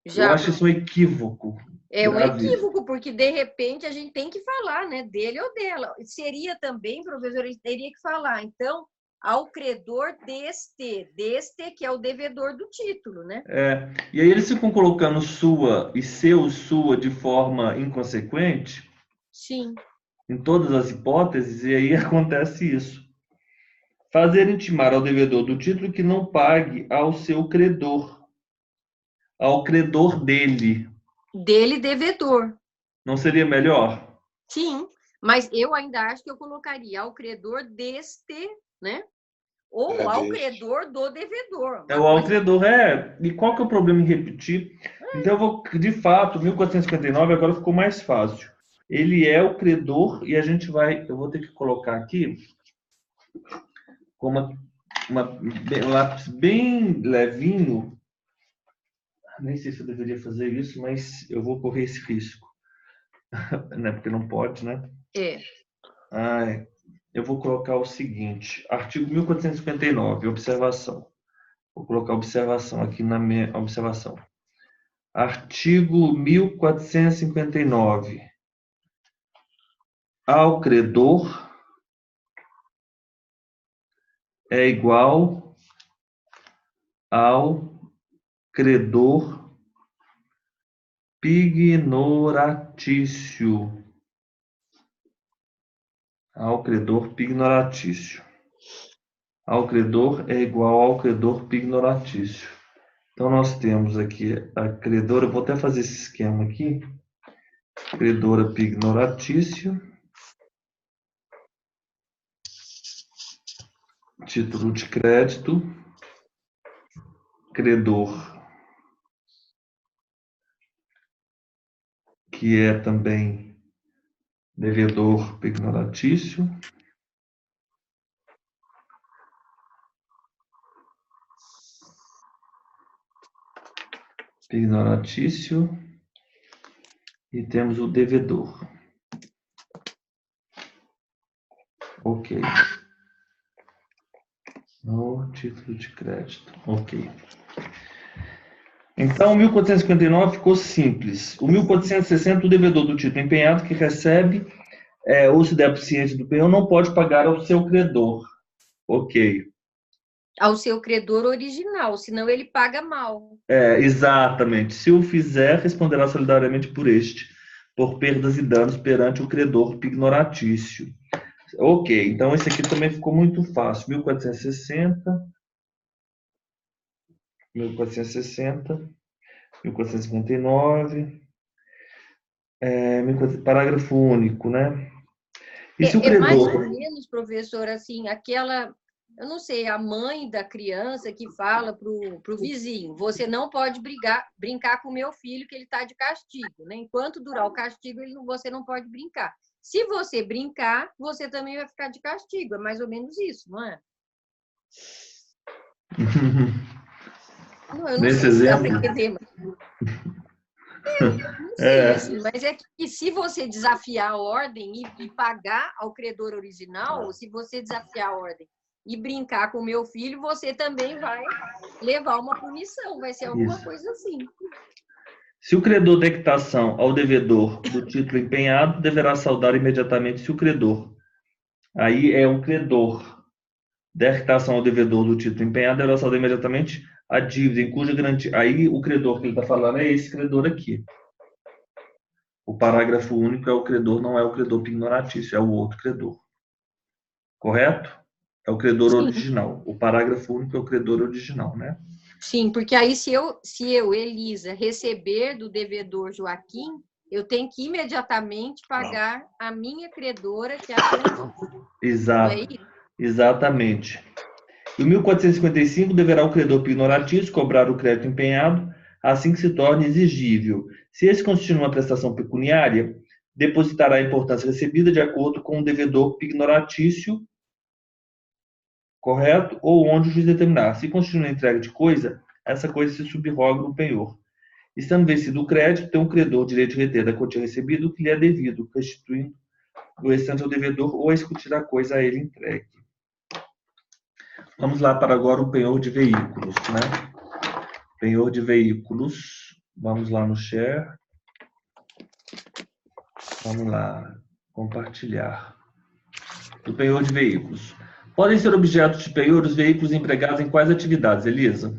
Já. Eu acho isso um equívoco. É um equívoco, porque de repente a gente tem que falar, né, dele ou dela. Seria também, professor, ele teria que falar, então, ao credor deste que é o devedor do título, né? E aí eles ficam colocando sua e seu sua de forma inconsequente. Sim. Em todas as hipóteses, e aí acontece isso. Fazer intimar ao devedor do título que não pague ao seu credor, ao credor dele. Dele, devedor. Não seria melhor? Sim, mas eu ainda acho que eu colocaria ao credor deste, né? Ou ao credor do devedor. É o ao credor, E qual que é o problema em repetir? Então, eu vou, de fato, 1459 agora ficou mais fácil. Ele é o credor e a gente vai... Eu vou ter que colocar aqui com um lápis bem levinho. Nem sei se eu deveria fazer isso, mas eu vou correr esse risco. Né? Porque não pode, né? Eu vou colocar o seguinte. Artigo 1459, observação. Vou colocar observação aqui na minha observação. Artigo 1459. Ao credor é igual ao credor pignoratício. Ao credor pignoratício. Ao credor é igual ao credor pignoratício. Então, nós temos aqui a credora, vou até fazer esse esquema aqui. Credora pignoratício. Título de crédito. Credor, que é também devedor pignoratício. Pignoratício. E temos o devedor. Ok. No título de crédito. Ok. Então, o 1459 ficou simples. O 1460, o devedor do título empenhado que recebe ou se der ciente do penhor, não pode pagar ao seu credor. Ok. Ao seu credor original, senão ele paga mal. Exatamente. Se o fizer, responderá solidariamente por este, por perdas e danos perante o credor pignoratício. Ok, então esse aqui também ficou muito fácil. 1460, 1460, 1459, parágrafo único, né? E se o É mais ou credor... menos, professor, assim, aquela, eu não sei, a mãe da criança que fala para o vizinho, você não pode brincar com o meu filho que ele está de castigo, né? Enquanto durar o castigo, você não pode brincar. Se você brincar, você também vai ficar de castigo. É mais ou menos isso, não é? Não, eu não Nesse sei se dá para exemplo, entender, mas não sei, assim, mas é que se você desafiar a ordem e pagar ao credor original, ou se você desafiar a ordem e brincar com o meu filho, você também vai levar uma punição, vai ser alguma isso. coisa assim. Se o credor der quitação ao devedor do título empenhado, deverá saldar imediatamente se o credor. Aí é o credor der quitação ao devedor do título empenhado, deverá saldar imediatamente a dívida em cuja garantia. Aí o credor que ele está falando é esse credor aqui. O parágrafo único é o credor, não é o credor pignoratício, é o outro credor. Correto? É o credor Sim. original. O parágrafo único é o credor original, né? Sim, porque aí se eu, Elisa, receber do devedor Joaquim, eu tenho que imediatamente pagar a minha credora, que é a Cleonice. Não é Exato. isso? Exatamente. Em 1455, deverá o credor pignoratício cobrar o crédito empenhado assim que se torne exigível. Se esse constitui uma prestação pecuniária, depositará a importância recebida de acordo com o devedor pignoratício, correto? Ou onde o juiz determinar. Se constitui uma entrega de coisa, essa coisa se subroga no penhor. Estando vencido o crédito, tem o credor direito de reter da quantia recebida o que lhe é devido, restituindo o restante ao devedor ou excutir a coisa a ele entregue. Vamos lá para agora o penhor de veículos, né? Penhor de veículos. Vamos lá no share. Vamos lá. Compartilhar. Do penhor de veículos. Podem ser objetos de penhor os veículos empregados em quais atividades, Elisa?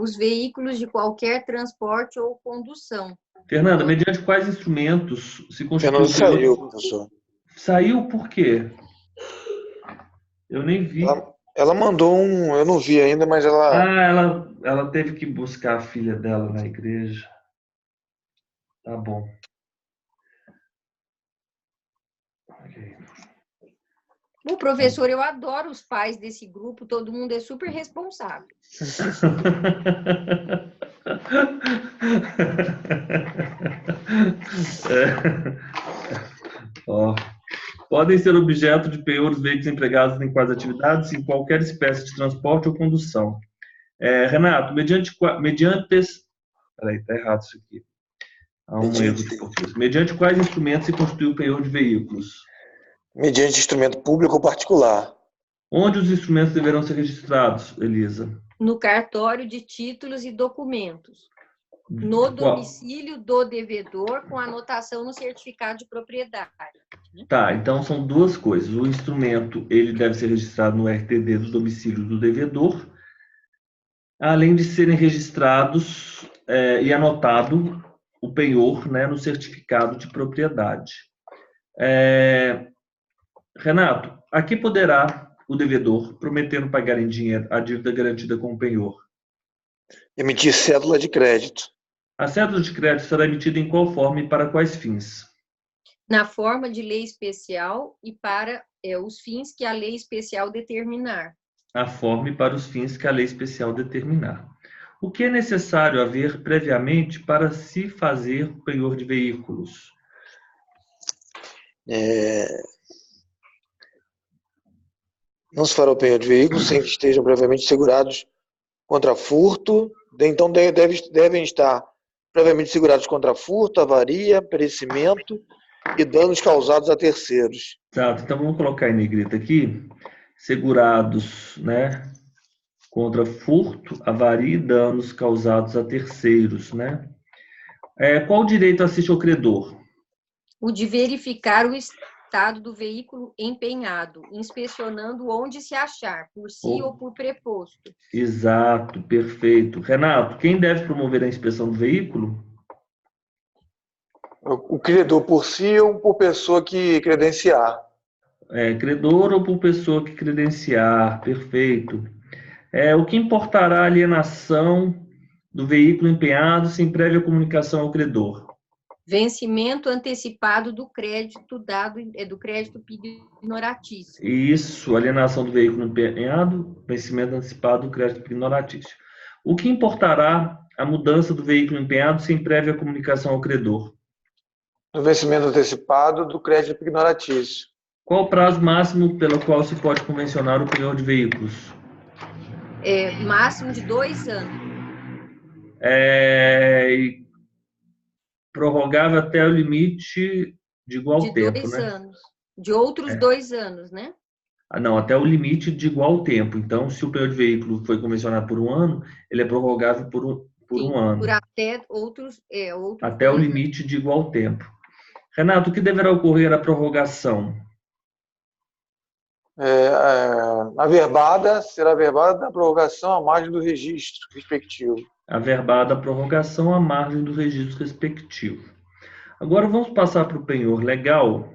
Os veículos de qualquer transporte ou condução. Fernanda, mediante quais instrumentos se constitui Fernando o penhor? saiu, professor. Saiu por quê? Eu nem vi. Ela mandou eu não vi ainda, mas ela... Ela teve que buscar a filha dela na igreja. Tá bom. Ok. Bom, professor, eu adoro os pais desse grupo, todo mundo é super responsável. Podem ser objeto de penhor os veículos empregados em quais atividades, em qualquer espécie de transporte ou condução. Renato, peraí, tá errado isso aqui. Há um erro de português. Mediante quais instrumentos se constitui o penhor de veículos? Mediante instrumento público ou particular. Onde os instrumentos deverão ser registrados, Elisa? No cartório de títulos e documentos. No domicílio do devedor, com anotação no certificado de propriedade. Tá, então são duas coisas. O instrumento, ele deve ser registrado no RTD do domicílio do devedor, além de serem registrados e anotado o penhor, né, no certificado de propriedade. Renato, a que poderá o devedor, prometendo pagar em dinheiro a dívida garantida com o penhor? Emitir cédula de crédito. A cédula de crédito será emitida em qual forma e para quais fins? Na forma de lei especial e para os fins que a lei especial determinar. A forma e para os fins que a lei especial determinar. O que é necessário haver previamente para se fazer o penhor de veículos? Não se fará o penhor de veículos sem que estejam previamente segurados contra furto. Então, devem estar previamente segurados contra furto, avaria, perecimento e danos causados a terceiros. Tá, então vamos colocar em negrito aqui. Segurados, né? Contra furto, avaria e danos causados a terceiros, né? Qual direito assiste ao credor? O de verificar o estado do veículo empenhado, inspecionando onde se achar, por si ou por preposto. Exato, perfeito. Renato, quem deve promover a inspeção do veículo? O credor por si ou por pessoa que credenciar. credor ou por pessoa que credenciar, perfeito. O que importará a alienação do veículo empenhado sem prévia comunicação ao credor? Vencimento antecipado do crédito dado, do crédito pignoratício. Isso, alienação do veículo empenhado, vencimento antecipado do crédito pignoratício. O que importará a mudança do veículo empenhado sem prévia comunicação ao credor? No vencimento antecipado do crédito pignoratício. Qual o prazo máximo pelo qual se pode convencionar o penhor de veículos? Máximo de 2 anos. Prorrogável até o limite de igual tempo, né? De 2 anos. De outros 2 anos, né? Não, até o limite de igual tempo. Então, se o penhor de veículo foi convencionado por 1 ano, ele é prorrogável por Sim, 1 ano. Por até outros até o 2 limite de igual tempo. Renato, o que deverá ocorrer à prorrogação? Será averbada da prorrogação à margem do registro respectivo. Averbada a prorrogação à margem do registro respectivo. Agora vamos passar para o penhor legal.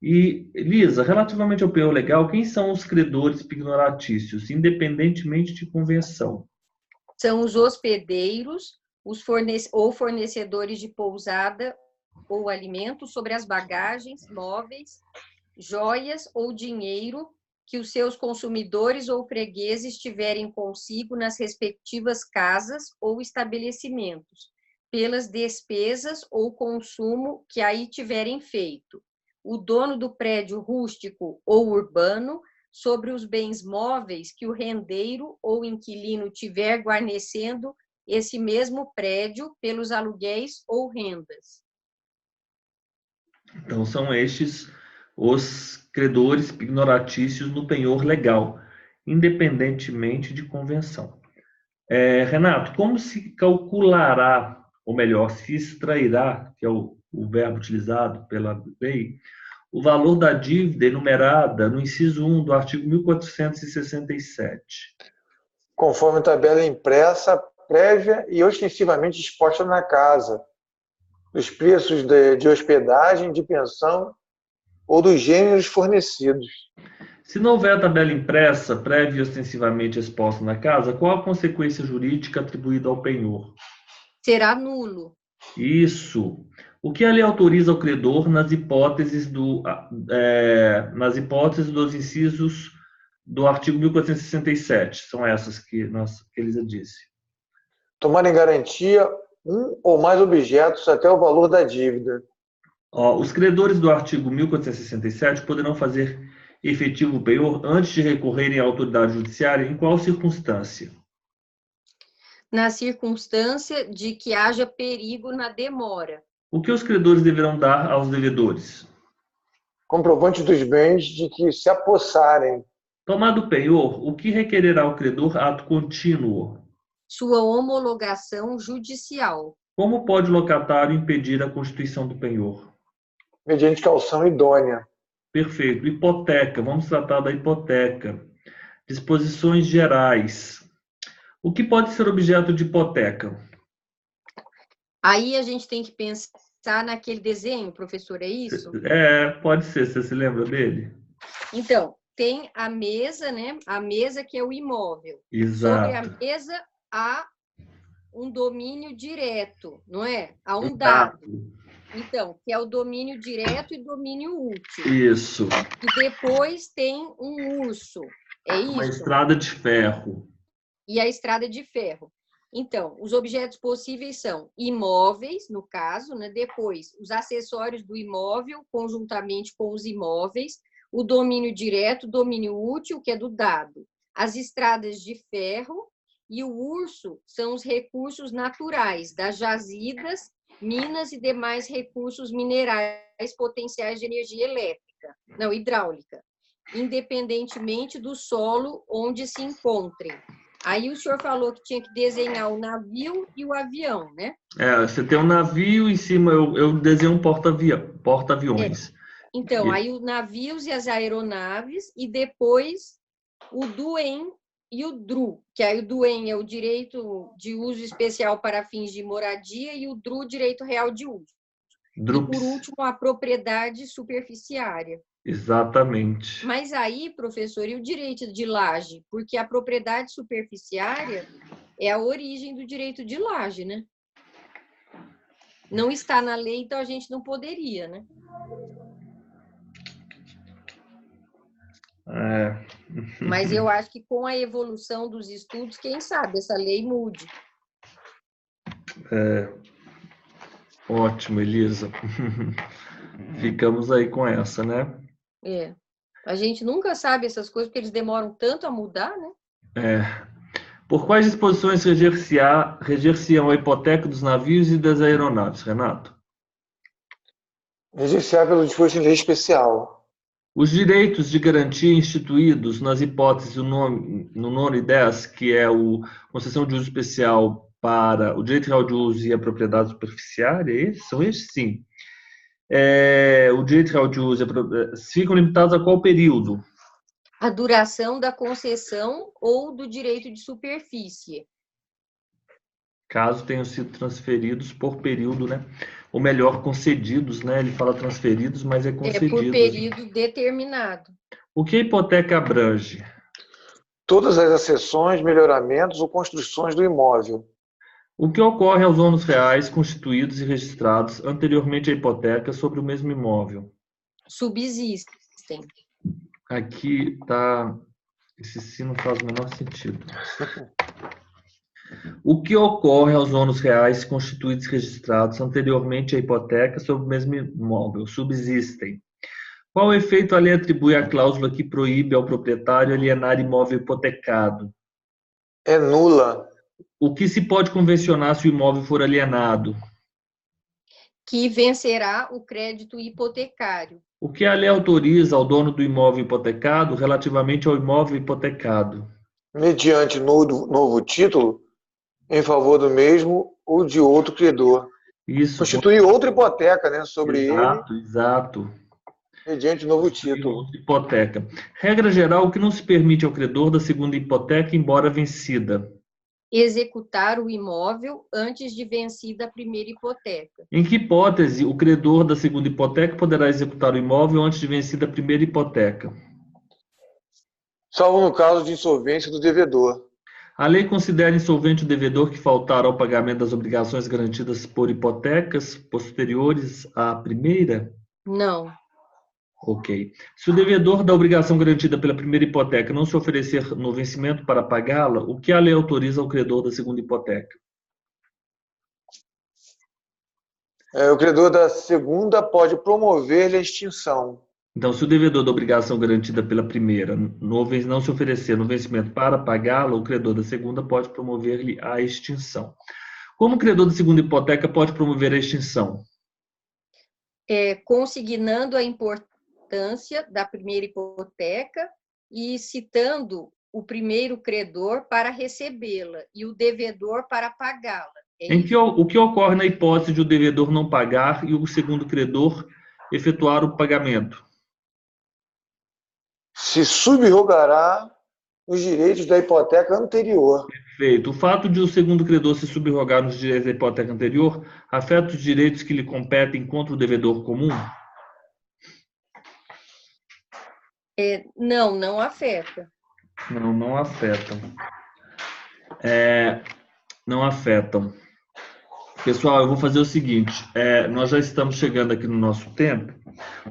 E, Lisa, relativamente ao penhor legal, quem são os credores pignoratícios, independentemente de convenção? São os hospedeiros, ou fornecedores de pousada ou alimento sobre as bagagens, móveis, joias ou dinheiro que os seus consumidores ou fregueses tiverem consigo nas respectivas casas ou estabelecimentos, pelas despesas ou consumo que aí tiverem feito. O dono do prédio rústico ou urbano, sobre os bens móveis que o rendeiro ou inquilino tiver guarnecendo esse mesmo prédio pelos aluguéis ou rendas. Então, são estes os credores pignoratícios no penhor legal, independentemente de convenção. Renato, como se calculará, ou melhor, se extrairá, que é o verbo utilizado pela lei, o valor da dívida enumerada no inciso 1 do artigo 1467? Conforme tabela impressa, prévia e ostensivamente exposta na casa, dos preços de hospedagem, de pensão ou dos gêneros fornecidos. Se não houver tabela impressa, prévia e ostensivamente exposta na casa, qual a consequência jurídica atribuída ao penhor? Será nulo. Isso. O que a lei autoriza ao credor nas hipóteses dos incisos do artigo 1467? São essas que Elisa disse. Tomar em garantia um ou mais objetos até o valor da dívida. Os credores do artigo 1467 poderão fazer efetivo o penhor antes de recorrerem à autoridade judiciária em qual circunstância? Na circunstância de que haja perigo na demora. O que os credores deverão dar aos devedores? Comprovante dos bens de que se apossarem. Tomado o penhor, o que requererá ao credor ato contínuo? Sua homologação judicial. Como pode o locatário impedir a constituição do penhor? Mediante calção idônea. Perfeito. Hipoteca. Vamos tratar da hipoteca. Disposições gerais. O que pode ser objeto de hipoteca? Aí a gente tem que pensar naquele desenho, professor, é isso? Pode ser. Você se lembra dele? Então, tem a mesa, né? A mesa que é o imóvel. Exato. Sobre a mesa há um domínio direto, não é? Há um dado. Então, que é o domínio direto e domínio útil. Isso. E depois tem um urso. É isso? Uma estrada de ferro. E a estrada de ferro. Então, os objetos possíveis são imóveis, no caso, né? Depois, os acessórios do imóvel, conjuntamente com os imóveis, o domínio direto, domínio útil, que é do dado, as estradas de ferro, e o urso são os recursos naturais das jazidas, minas e demais recursos minerais potenciais de energia hidráulica, independentemente do solo onde se encontrem. Aí o senhor falou que tinha que desenhar o navio e o avião, né? Você tem um navio em cima, eu desenho um porta-aviões. Então, aí os navios e as aeronaves, e depois o DUEM e o DRU, que aí o DUEM é o direito de uso especial para fins de moradia e o DRU, direito real de uso. Drups. E, por último, a propriedade superficiária. Exatamente. Mas aí, professor, e o direito de laje? Porque a propriedade superficiária é a origem do direito de laje, né? Não está na lei, então a gente não poderia, né? Mas eu acho que com a evolução dos estudos, quem sabe essa lei mude. Ótimo, Elisa. Ficamos aí com essa, né? É. A gente nunca sabe essas coisas, porque eles demoram tanto a mudar, né? Por quais disposições reger-se-ão a hipoteca dos navios e das aeronaves, Renato? Regenciar pelo disposto em lei especial. Os direitos de garantia instituídos nas hipóteses no 9 e 10, que é a concessão de uso especial para o direito real de uso e a propriedade superficiária, são esses? Sim. O direito real de uso ficam limitados a qual período? A duração da concessão ou do direito de superfície. Caso tenham sido transferidos por período, né? Ou melhor, concedidos, né? Ele fala transferidos, mas é concedidos. Por período determinado. O que a hipoteca abrange? Todas as acessões, melhoramentos ou construções do imóvel. O que ocorre aos ônus reais constituídos e registrados anteriormente à hipoteca sobre o mesmo imóvel? Subsistem. Aqui está... Esse sim não faz o menor sentido. O que ocorre aos ônus reais constituídos e registrados anteriormente à hipoteca sobre o mesmo imóvel? Subsistem. Qual efeito a lei atribui à cláusula que proíbe ao proprietário alienar imóvel hipotecado? É nula. O que se pode convencionar se o imóvel for alienado? Que vencerá o crédito hipotecário. O que a lei autoriza ao dono do imóvel hipotecado relativamente ao imóvel hipotecado? Mediante novo título, em favor do mesmo ou de outro credor. Isso. Constituir outra hipoteca, né, sobre ele. Exato. Mediante novo título. Outra hipoteca. Regra geral, o que não se permite ao credor da segunda hipoteca, embora vencida? Executar o imóvel antes de vencida a primeira hipoteca. Em que hipótese o credor da segunda hipoteca poderá executar o imóvel antes de vencida a primeira hipoteca? Salvo no caso de insolvência do devedor. A lei considera insolvente o devedor que faltar ao pagamento das obrigações garantidas por hipotecas posteriores à primeira? Não. Ok. Se o devedor da obrigação garantida pela primeira hipoteca não se oferecer no vencimento para pagá-la, o que a lei autoriza ao credor da segunda hipoteca? O credor da segunda pode promover-lhe a extinção. Então, se o devedor da obrigação garantida pela primeira não se oferecer no vencimento para pagá-la, o credor da segunda pode promover-lhe a extinção. Como o credor da segunda hipoteca pode promover a extinção? Consignando a importância da primeira hipoteca e citando o primeiro credor para recebê-la e o devedor para pagá-la. O que ocorre na hipótese de o devedor não pagar e o segundo credor efetuar o pagamento? Se subrogará os direitos da hipoteca anterior. Perfeito. O fato de o segundo credor se subrogar nos direitos da hipoteca anterior afeta os direitos que lhe competem contra o devedor comum? Não afeta. Não afetam. Não afetam. Pessoal, eu vou fazer o seguinte, nós já estamos chegando aqui no nosso tempo.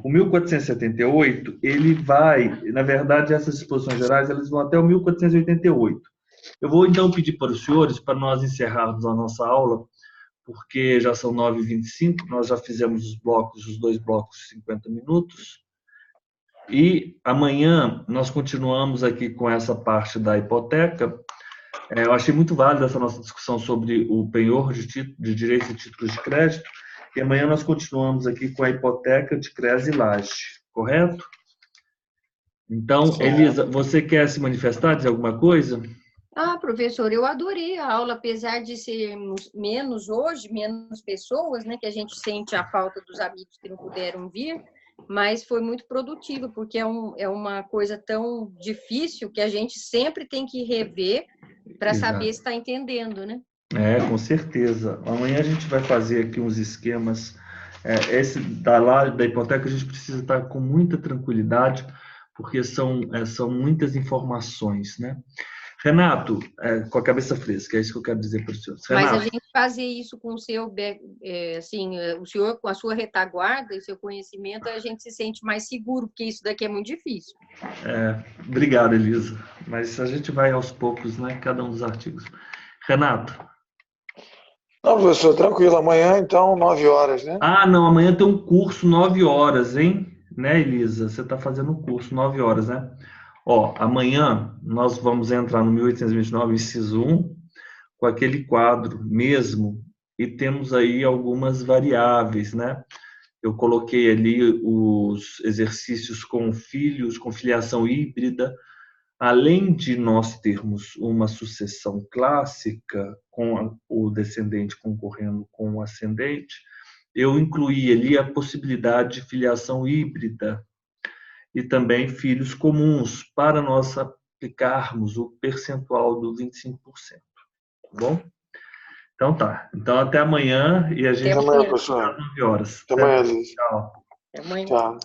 O 1478, ele vai, na verdade, essas disposições gerais, elas vão até o 1488. Eu vou, então, pedir para os senhores, para nós encerrarmos a nossa aula, porque já são 9h25, nós já fizemos os dois blocos de 50 minutos, e amanhã nós continuamos aqui com essa parte da hipoteca. Eu achei muito válida essa nossa discussão sobre o penhor de direitos e títulos de crédito, e amanhã nós continuamos aqui com a hipoteca de CRES e laje, correto? Então, Elisa, você quer se manifestar, dizer alguma coisa? Professor, eu adorei a aula, apesar de sermos menos hoje, menos pessoas, né, que a gente sente a falta dos amigos que não puderam vir, mas foi muito produtivo, porque é uma coisa tão difícil que a gente sempre tem que rever para saber se está entendendo, né? Com certeza. Amanhã a gente vai fazer aqui uns esquemas Esse da hipoteca a gente precisa estar com muita tranquilidade, porque são muitas informações, né? Renato, com a cabeça fresca, é isso que eu quero dizer para os senhores. Mas a Renato, gente fazer isso com o seu, assim, o senhor com a sua retaguarda e seu conhecimento, a gente se sente mais seguro, porque isso daqui é muito difícil. obrigado, Elisa. Mas a gente vai aos poucos, né? Cada um dos artigos. Renato. Não, professor, tranquilo. Amanhã, então, 9 horas, né? Ah, não, amanhã tem um curso 9 horas, hein? Né, Elisa? Você está fazendo um curso 9 horas, né? Ó, amanhã nós vamos entrar no 1829, inciso 1, com aquele quadro mesmo, e temos aí algumas variáveis, né? Eu coloquei ali os exercícios com filhos, com filiação híbrida, além de nós termos uma sucessão clássica, com o descendente concorrendo com o ascendente, eu incluí ali a possibilidade de filiação híbrida e também filhos comuns, para nós aplicarmos o percentual do 25%. Tá bom? Então tá. Então até amanhã e a gente Até amanhã, professor. às 9 horas. Até amanhã, Liz. Tchau. Até amanhã. Tchau.